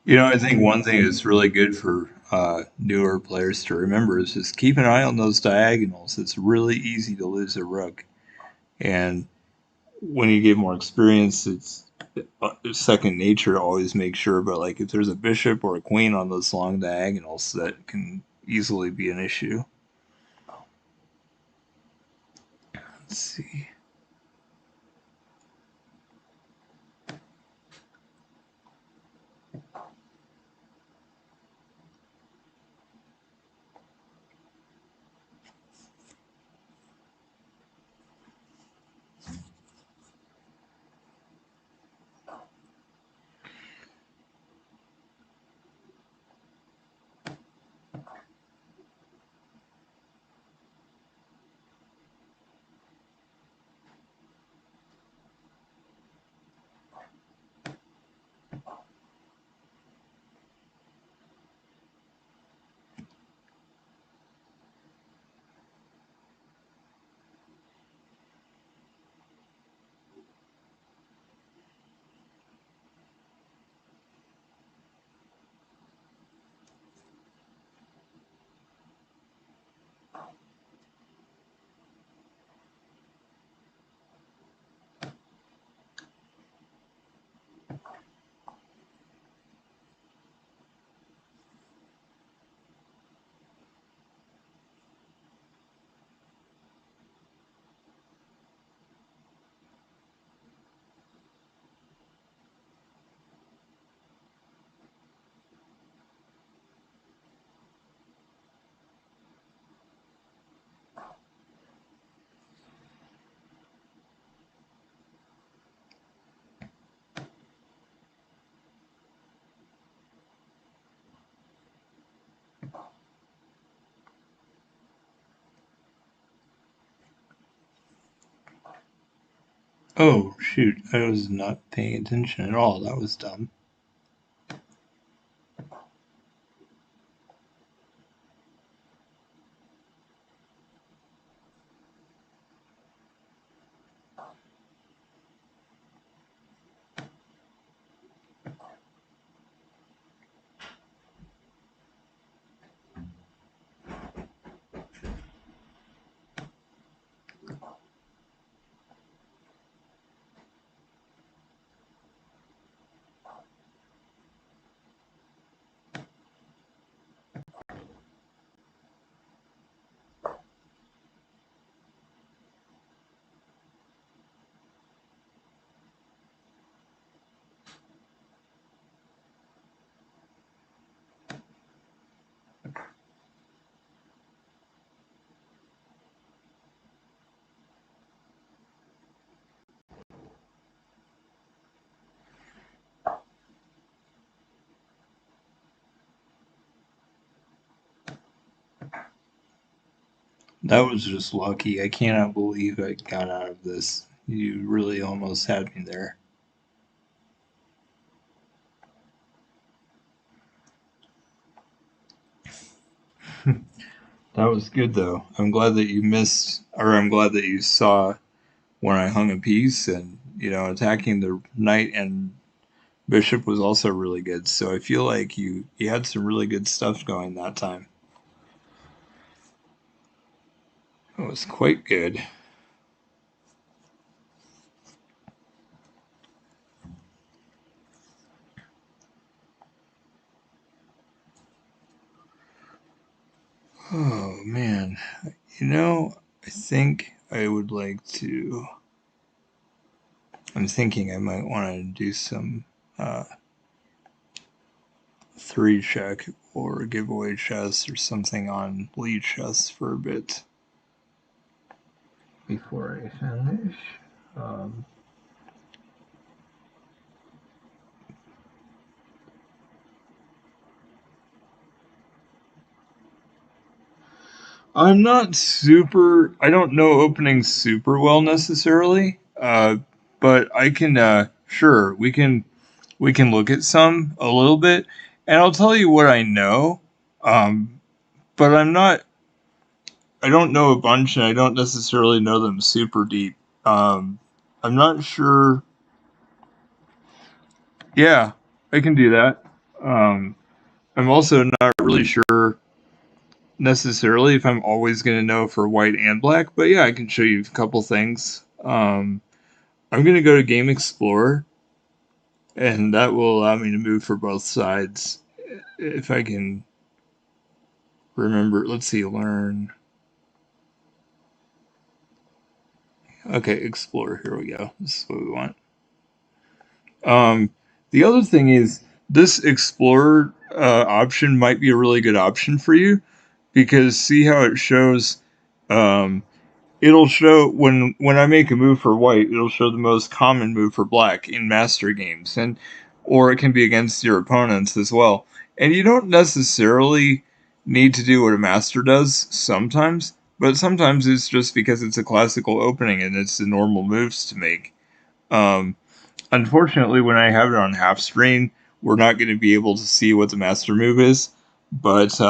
I think one thing that's really good for newer players to remember is just keep an eye on those diagonals. It's really easy to lose a rook, and when you get more experience, it's second nature to always make sure. But like if there's a bishop or a queen on those long diagonals, that can easily be an issue. Let's see. Oh, shoot. I was not paying attention at all. That was dumb. That was just lucky. I cannot believe I got out of this. You really almost had me there. That was good, though. I'm glad that you missed, or I'm glad that you saw when I hung a piece, and attacking the knight and bishop was also really good. So I feel like you had some really good stuff going that time. It was quite good. Oh man, I think I would like to. I'm thinking I might want to do some uh, three check or giveaway chests or something on lead chests for a bit before I finish. Um, I'm not super. I don't know opening super well necessarily, but I can. Sure, we can look at some a little bit, and I'll tell you what I know. Um, but I'm not. I don't know a bunch, and I don't necessarily know them super deep. Um, I'm not sure. Yeah, I can do that. Um, I'm also not really sure necessarily if I'm always going to know for white and black, but yeah, I can show you a couple things. I'm going to go to Game Explorer, and that will allow me to move for both sides. If I can remember, let's see, learn. Okay, Explorer, here we go. This is what we want. Um, the other thing is, this Explorer option might be a really good option for you because see how it shows um, it'll show when I make a move for white, it'll show the most common move for black in master games, and or it can be against your opponents as well. And you don't necessarily need to do what a master does sometimes, but sometimes it's just because it's a classical opening and it's the normal moves to make. Um, Unfortunately, when I have it on half screen, we're not going to be able to see what the master move is, but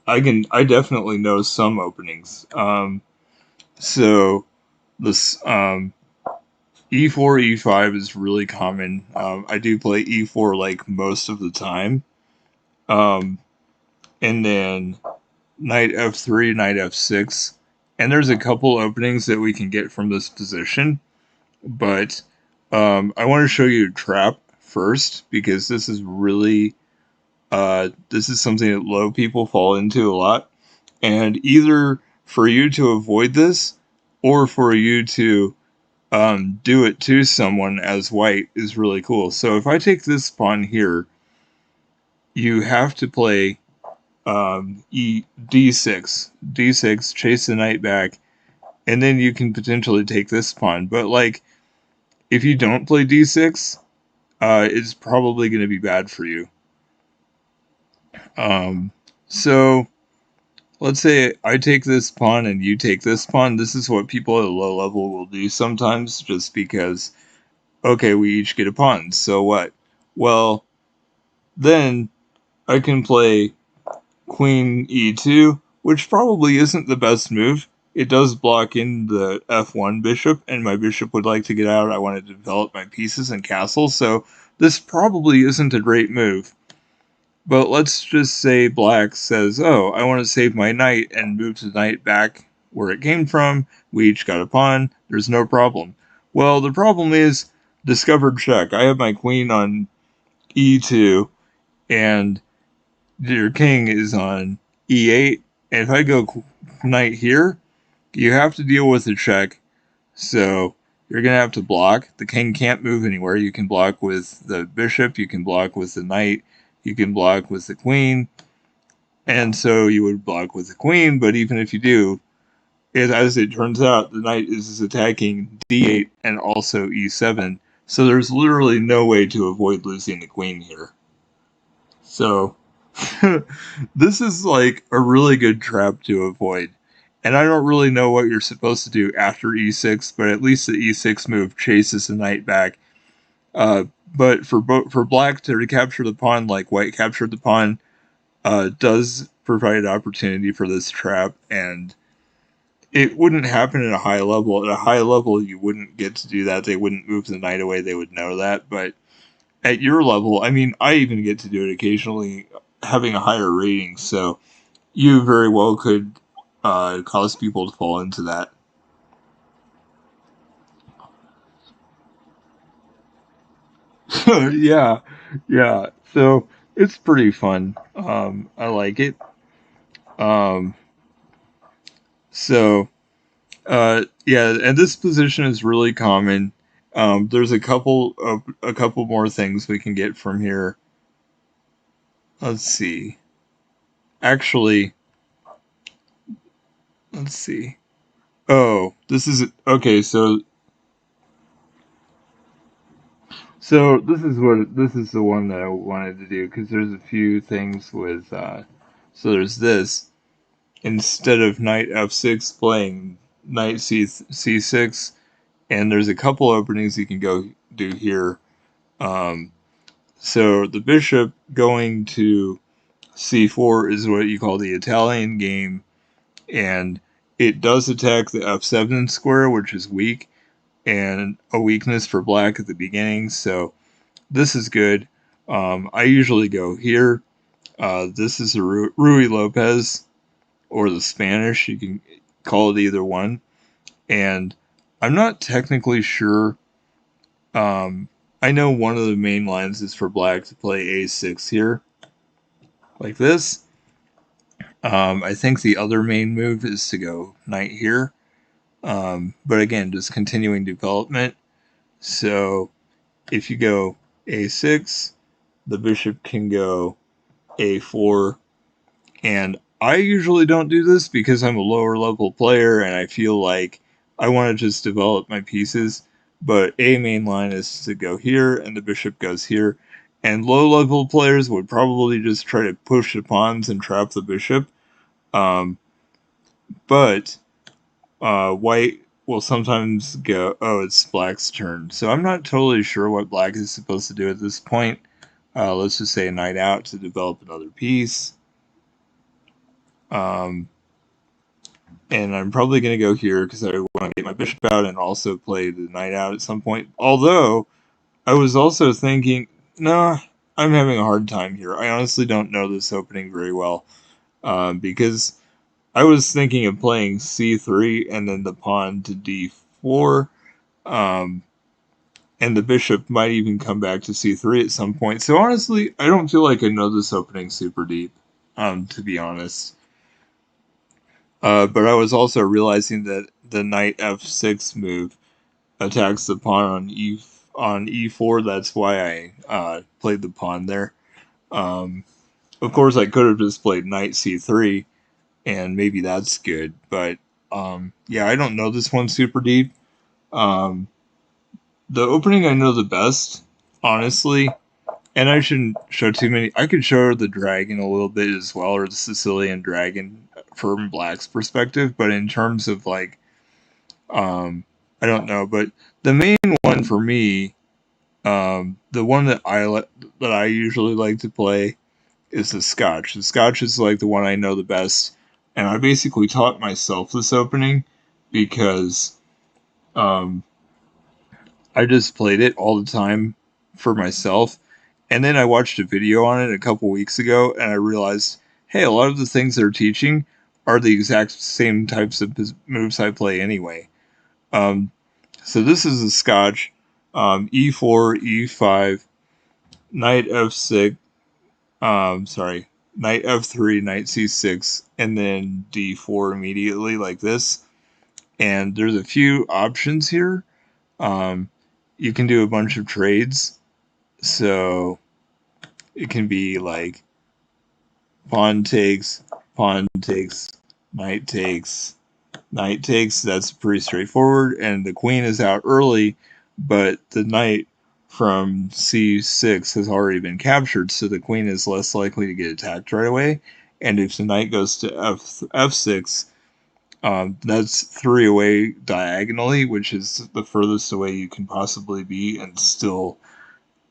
I definitely know some openings. So this e4 e5 is really common. I do play e4 like most of the time, um, and then knight f3, knight f6, and there's a couple openings that we can get from this position. But I want to show you a trap first because this is something that low people fall into a lot, and either for you to avoid this or for you to do it to someone as white is really cool. So if I take this pawn here, you have to play d6, chase the knight back, and then you can potentially take this pawn. But like, if you don't play d6, it's probably going to be bad for you. Um, so let's say I take this pawn and you take this pawn. This is what people at a low level will do sometimes, just because, okay, we each get a pawn. So what? Well, then I can play queen e2, which probably isn't the best move. It does block in the f1 bishop, and my bishop would like to get out. I want to develop my pieces and castles, so this probably isn't a great move. But let's just say black says, oh, I want to save my knight and move the knight back where it came from. We each got a pawn. There's no problem. Well, the problem is discovered check. I have my queen on e2, and your king is on e8. And if I go knight here, you have to deal with a check. So you're going to have to block. The king can't move anywhere. You can block with the bishop. You can block with the knight. You can block with the queen. And so you would block with the queen, but even if you do, as it turns out, the knight is attacking d8 and also e7. So there's literally no way to avoid losing the queen here. So this is like a really good trap to avoid. And I don't really know what you're supposed to do after e6, but at least the e6 move chases the knight back. But for black to recapture the pawn like white captured the pawn, does provide opportunity for this trap, and it wouldn't happen at a high level. At a high level, you wouldn't get to do that. They wouldn't move the knight away. They would know that. But at your level, I mean, I even get to do it occasionally, having a higher rating. So you very well could cause people to fall into that. Yeah, yeah. So it's pretty fun. I like it. Um, so yeah, and this position is really common. There's a couple more things we can get from here. Let's see. Actually, let's see. Oh, this is okay. So this is the one that I wanted to do because there's a few things with. So there's this instead of knight f6 playing knight c6, and there's a couple openings you can go do here. Um, So the bishop going to c4 is what you call the Italian game, and it does attack the f7 square, which is weak, and a weakness for black at the beginning, so this is good. I usually go here. This is a Rui Lopez, or the Spanish, you can call it either one, and I'm not technically sure. I know one of the main lines is for black to play a6 here, like this. I think the other main move is to go knight here. But again, just continuing development. So if you go a6, the bishop can go a4. And I usually don't do this because I'm a lower level player and I feel like I want to just develop my pieces. But a main line is to go here and the bishop goes here. And low level players would probably just try to push the pawns and trap the bishop. Um, but white will sometimes go, oh, it's black's turn. So I'm not totally sure what black is supposed to do at this point. Let's just say a knight out to develop another piece. Um, and I'm probably going to go here because I want to get my bishop out and also play the knight out at some point. Although, I was also thinking, nah, I'm having a hard time here. I honestly don't know this opening very well because I was thinking of playing c3 and then the pawn to d4, um, and the bishop might even come back to c3 at some point. So honestly, I don't feel like I know this opening super deep, to be honest. But I was also realizing that the knight f6 move attacks the pawn on e4. That's why I played the pawn there. Of course, I could have just played knight c3, and maybe that's good. But yeah, I don't know this one super deep. Um, the opening I know the best, honestly, and I shouldn't show too many. I could show the dragon a little bit as well, or the Sicilian dragon from Black's perspective, but in terms of like, I don't know, but the main one for me, the one that I usually like to play is the Scotch. The Scotch is like the one I know the best, and I basically taught myself this opening because um, I just played it all the time for myself, and then I watched a video on it a couple weeks ago, and I realized, hey, a lot of the things they're teaching are the exact same types of moves I play anyway. Um, so this is a Scotch, E4, E5, Knight F6, sorry, Knight F3, Knight C6, and then D4 immediately like this. And there's a few options here. Um, you can do a bunch of trades. So it can be like pawn takes, knight takes, knight takes. That's pretty straightforward. And the queen is out early, but the knight from c6 has already been captured, so the queen is less likely to get attacked right away. And if the knight goes to f6, that's 3 away diagonally, which is the furthest away you can possibly be, and still,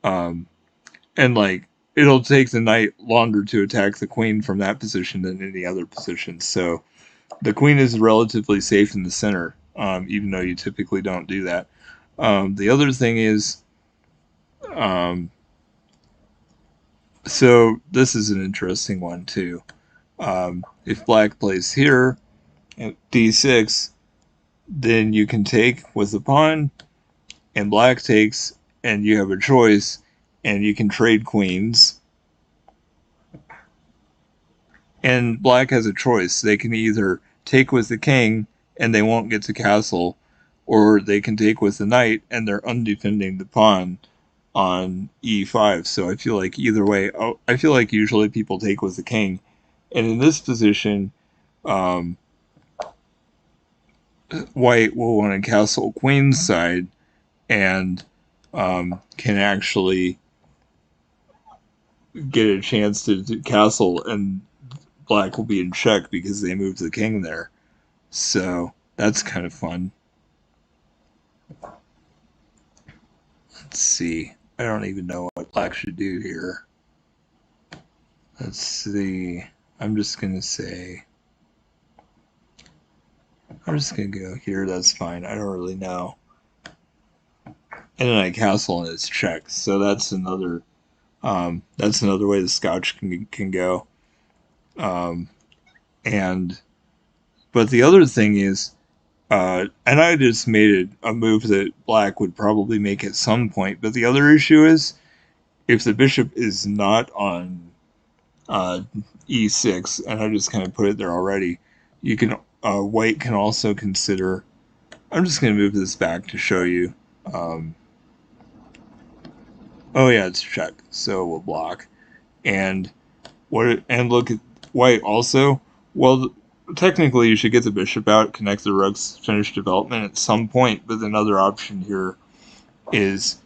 and like it'll take the knight longer to attack the queen from that position than any other position. So the queen is relatively safe in the center, even though you typically don't do that. The other thing is, so this is an interesting one too. If black plays here at d6, then you can take with the pawn, and black takes, and you have a choice, and you can trade queens. And black has a choice. They can either take with the king, and they won't get to castle, or they can take with the knight, and they're undefending the pawn on e5. So I feel like either way, I feel like usually people take with the king. And in this position, white will want to castle queen's side, and can actually get a chance to castle, and black will be in check because they moved the king there. So that's kind of fun. Let's see. I don't even know what black should do here. Let's see. I'm just going to go here. That's fine. I don't really know. And then I castle and it's checked. So that's another way the Scotch can go. But the other thing is, and I just made a move that black would probably make at some point. But the other issue is, if the bishop is not on e6, and I just kind of put it there already, you can white can also consider. I'm just going to move this back to show you. Oh yeah, it's check, so we'll block. And look at white also. Well, technically you should get the bishop out, connect the rooks, finish development at some point, but another option here is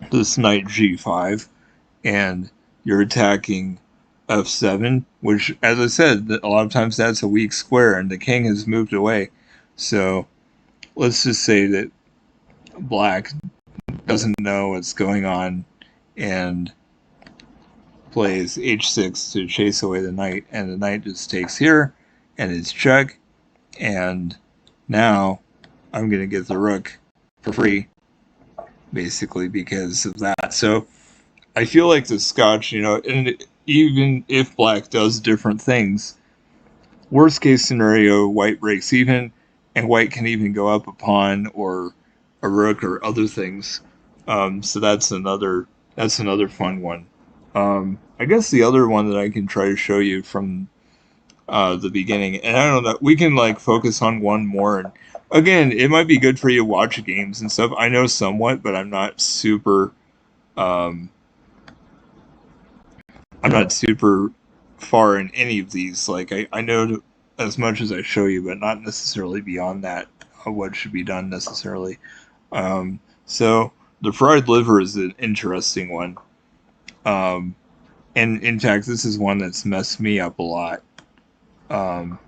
this knight g5, and you're attacking f7, which, as I said, a lot of times that's a weak square, and the king has moved away. So let's just say that black doesn't know what's going on and plays h6 to chase away the knight, and the knight just takes here, and it's check, and now I'm going to get the rook for free, basically, because of that. So I feel like the Scotch, and even if black does different things, worst case scenario, white breaks even, and white can even go up a pawn or a rook or other things. So that's another fun one. I guess the other one that I can try to show you from the beginning, and I don't know, we can like focus on one more. And again, it might be good for you to watch games and stuff. I know somewhat, but I'm not super. I'm not super far in any of these. Like I know as much as I show you, but not necessarily beyond that. What should be done necessarily. So the fried liver is an interesting one. And in fact, this is one that's messed me up a lot. Um,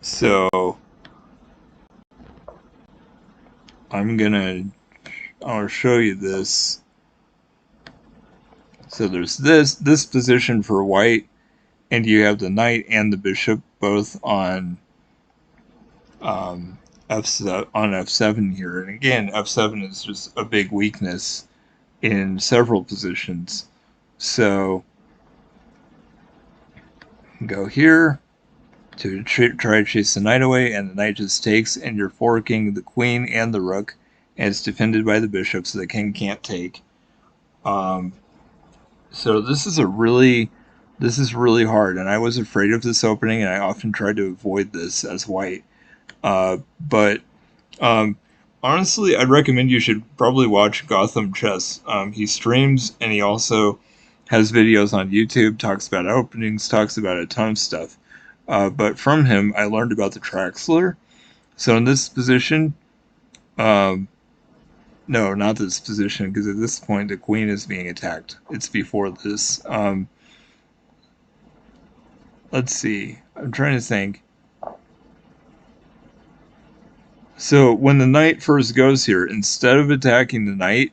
so I'll show you this. So there's this position for white, and you have the knight and the bishop both on f7 here. And again, f7 is just a big weakness in several positions. So go here to try to chase the knight away, and the knight just takes, and you're forking the queen and the rook, and it's defended by the bishop, so the king can't take. So this is really hard, and I was afraid of this opening, and I often tried to avoid this as white. But honestly, I'd recommend you should probably watch Gotham Chess. He streams, and he also has videos on YouTube, talks about openings, talks about a ton of stuff. But from him, I learned about the Traxler. So in this position, um, no, not this position, because at this point the queen is being attacked. It's before this. Let's see. I'm trying to think. So when the knight first goes here, instead of attacking the knight,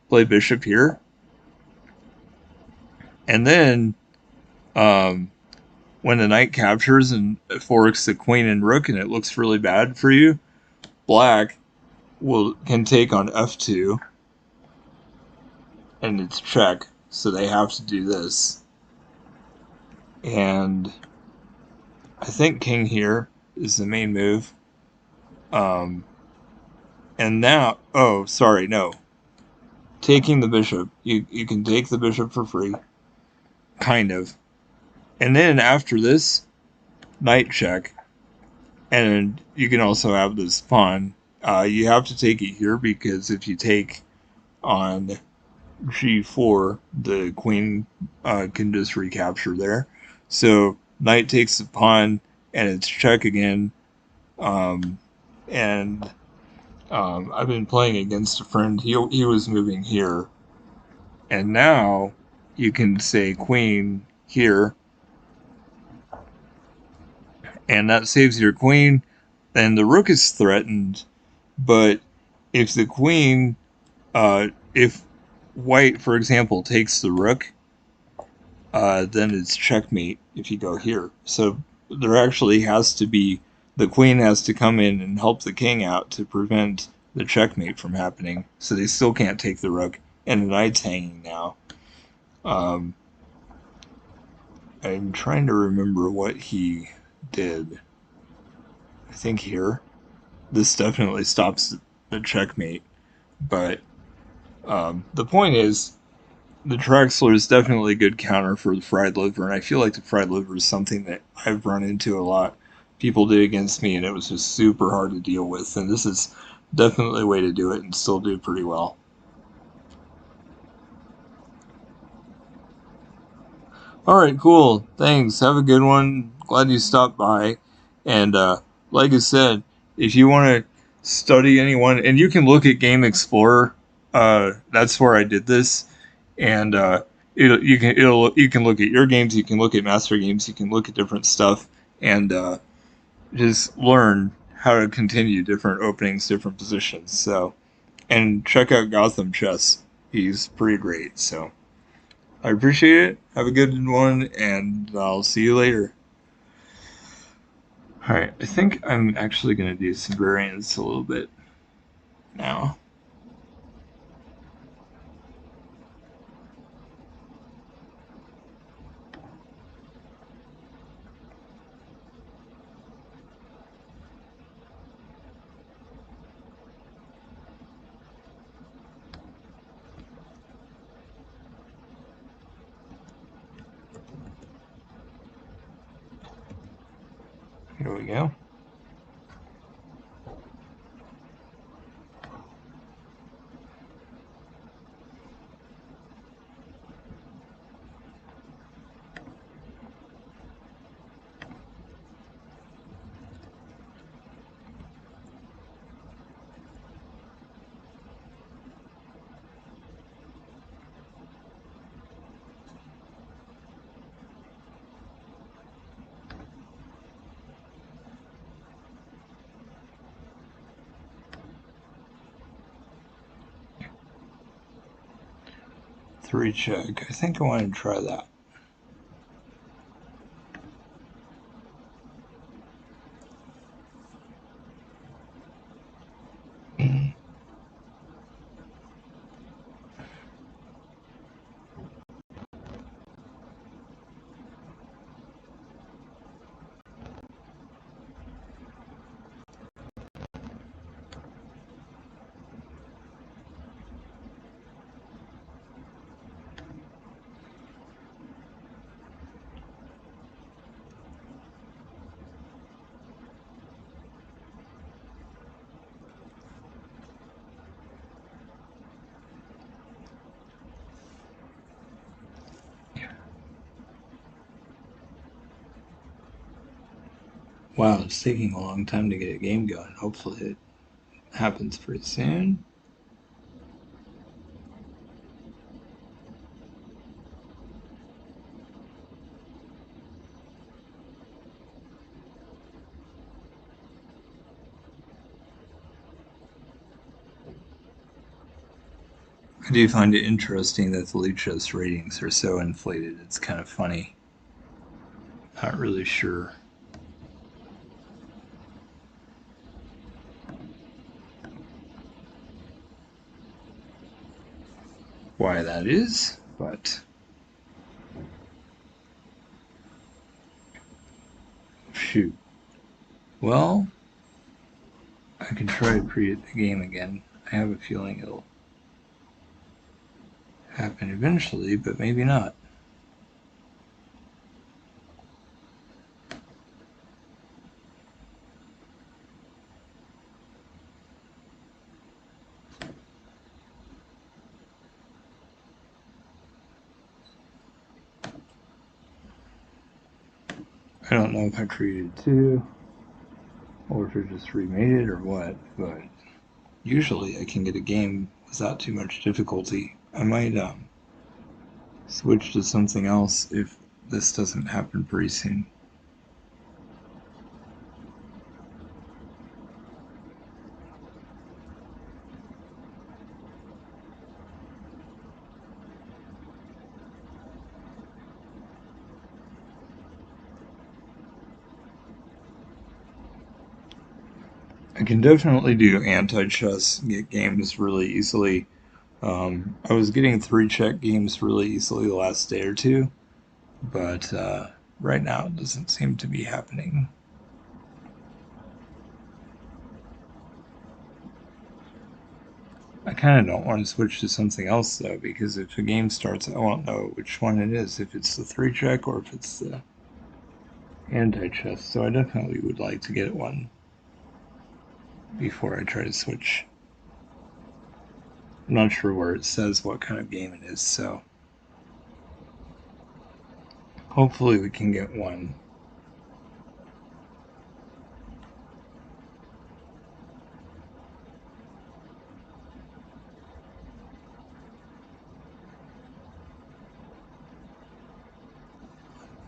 play bishop here. And then when the knight captures and forks the queen and rook and it looks really bad for you, black can take on f2 and it's check, so they have to do this. And I think king here is the main move. And now, oh, sorry, no. Taking the bishop. You can take the bishop for free. Kind of. And then after this, knight check. And you can also have this pawn. You have to take it here because if you take on g4, the queen can just recapture there. So knight takes the pawn, and it's check again. And I've been playing against a friend. He was moving here, and now you can say queen here, and that saves your queen. And the rook is threatened, but if the queen, if white, for example, takes the rook, then it's checkmate if you go here. So there actually has to be, the queen has to come in and help the king out to prevent the checkmate from happening. So they still can't take the rook, and the knight's hanging now. I'm trying to remember what he did. I think here. This definitely stops the checkmate. But the point is, the Traxler is definitely a good counter for the fried liver, and I feel like the fried liver is something that I've run into a lot. People did against me, and it was just super hard to deal with, and this is definitely a way to do it and still do pretty well. Alright, cool. Thanks. Have a good one. Glad you stopped by. And like I said, if you want to study anyone, and you can look at Game Explorer, that's where I did this. And you can look at your games, you can look at master games, you can look at different stuff, and just learn how to continue different openings, different positions. So, and check out Gotham Chess. He's pretty great. So. I appreciate it. Have a good one, and I'll see you later. Alright, I think I'm actually going to do some variants a little bit now. Here we go. 3 check. I think I want to try that. Wow, it's taking a long time to get a game going. Hopefully it happens pretty soon. I do find it interesting that the Luchas ratings are so inflated. It's kind of funny. Not really sure why that is, but shoot. Well, I can try to create the game again. I have a feeling it'll happen eventually, but maybe not. I don't know if I created two, or if I just remade it or what, but usually I can get a game without too much difficulty. I might switch to something else if this doesn't happen pretty soon. I can definitely do anti-chess, get games really easily. I was getting 3 check games really easily the last day or two, but right now it doesn't seem to be happening. I kind of don't want to switch to something else though, because if a game starts, I won't know which one it is, if it's the 3 check or if it's the anti-chess. So I definitely would like to get one before I try to switch. I'm not sure where it says what kind of game it is, so hopefully we can get one.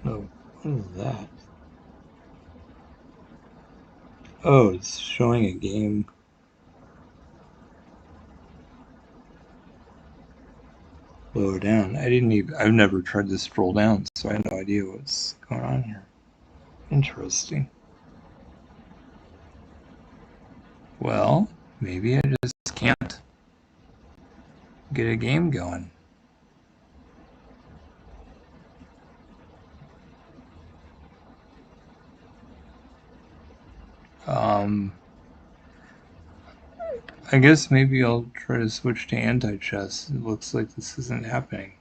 Oh, what is that? Oh, it's showing a game. Lower down. I've never tried to scroll down, so I have no idea what's going on here. Interesting. Well, maybe I just can't get a game going. Um, I guess maybe I'll try to switch to anti-chess. It looks like this isn't happening.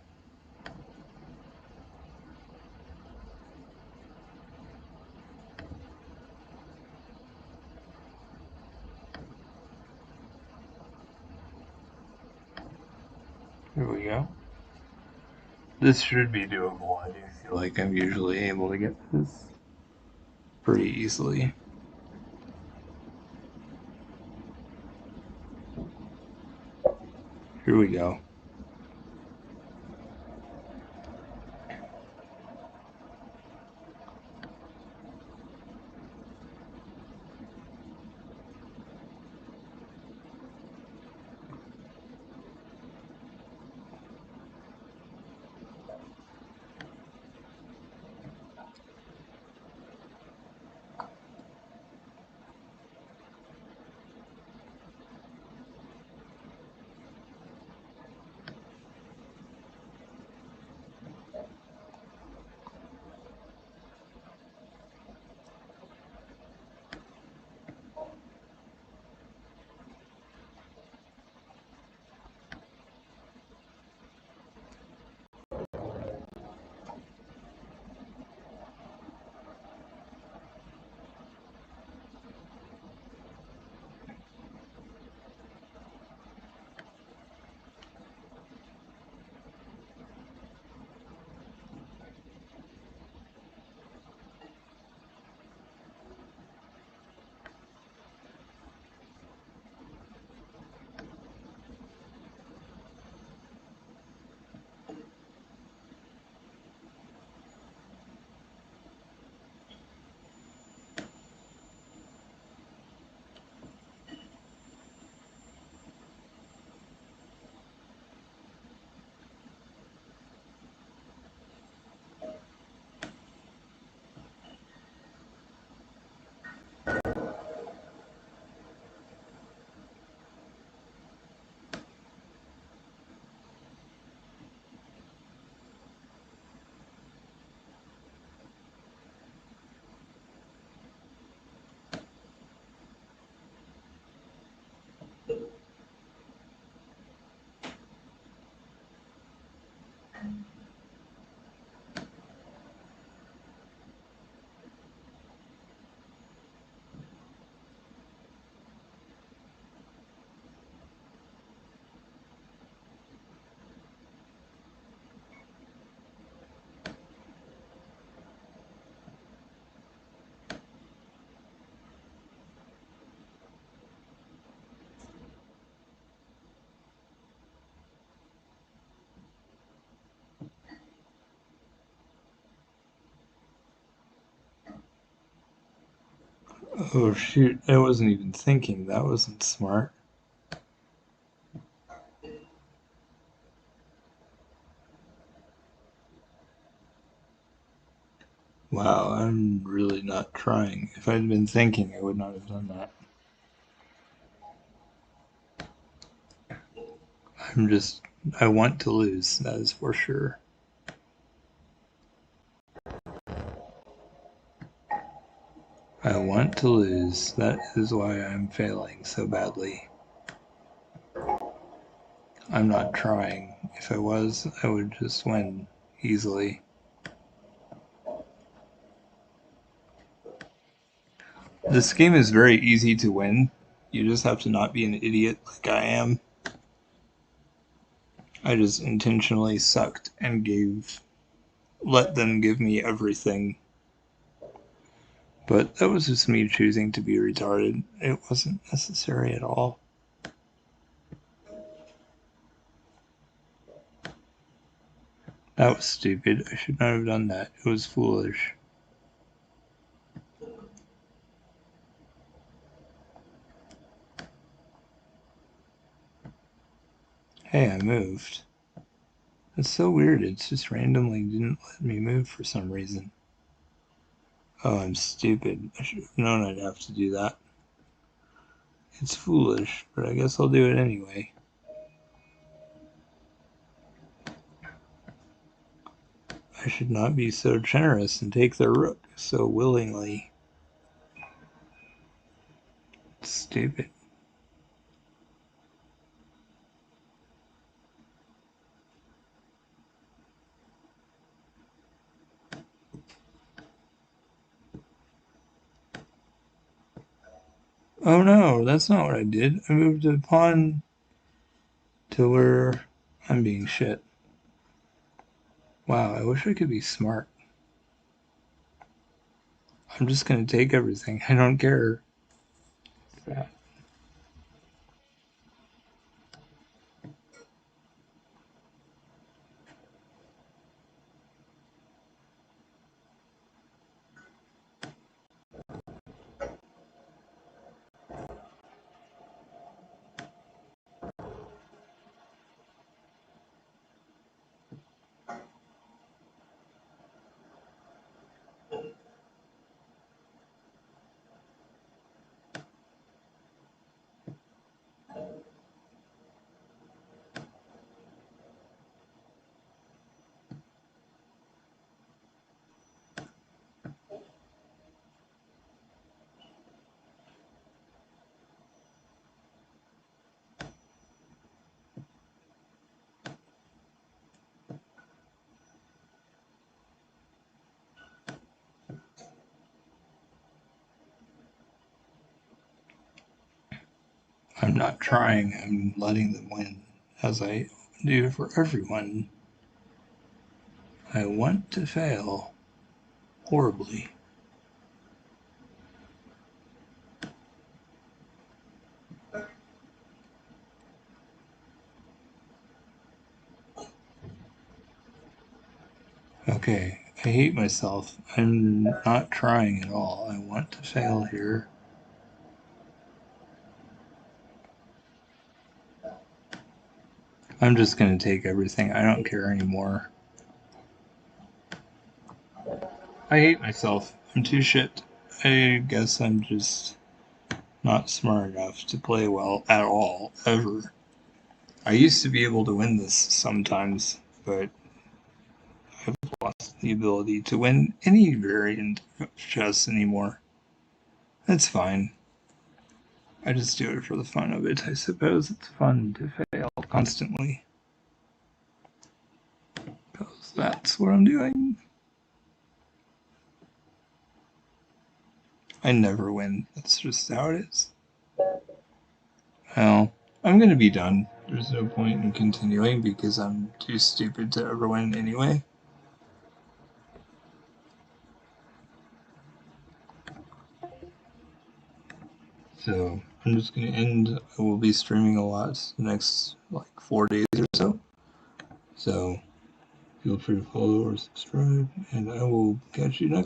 Here we go. This should be doable. I do feel like I'm usually able to get this pretty easily. Here we go. Oh shoot, I wasn't even thinking. That wasn't smart. Wow, I'm really not trying. If I'd been thinking, I would not have done that. I want to lose, that is for sure. I want to lose. That is why I'm failing so badly. I'm not trying. If I was, I would just win easily. This game is very easy to win. You just have to not be an idiot like I am. I just intentionally sucked and let them give me everything. But that was just me choosing to be retarded. It wasn't necessary at all. That was stupid. I should not have done that. It was foolish. Hey, I moved. That's so weird. It's just randomly didn't let me move for some reason. Oh, I'm stupid. I should have known I'd have to do that. It's foolish, but I guess I'll do it anyway. I should not be so generous and take their rook so willingly. It's stupid. Oh no, that's not what I did. I moved a pawn to where I'm being shit. Wow, I wish I could be smart. I'm just gonna take everything. I don't care. I'm not trying. I'm letting them win, as I do for everyone. I want to fail horribly. Okay, I hate myself. I'm not trying at all. I want to fail here. I'm just gonna take everything. I don't care anymore. I hate myself. I'm too shit. I guess I'm just not smart enough to play well at all, ever. I used to be able to win this sometimes, but I've lost the ability to win any variant of chess anymore. That's fine. I just do it for the fun of it. I suppose it's fun to fail constantly. Because that's what I'm doing. I never win. That's just how it is. Well, I'm gonna be done. There's no point in continuing because I'm too stupid to ever win anyway. So I'm just gonna end. I will be streaming a lot the next like 4 days or so. So feel free to follow or subscribe, and I will catch you next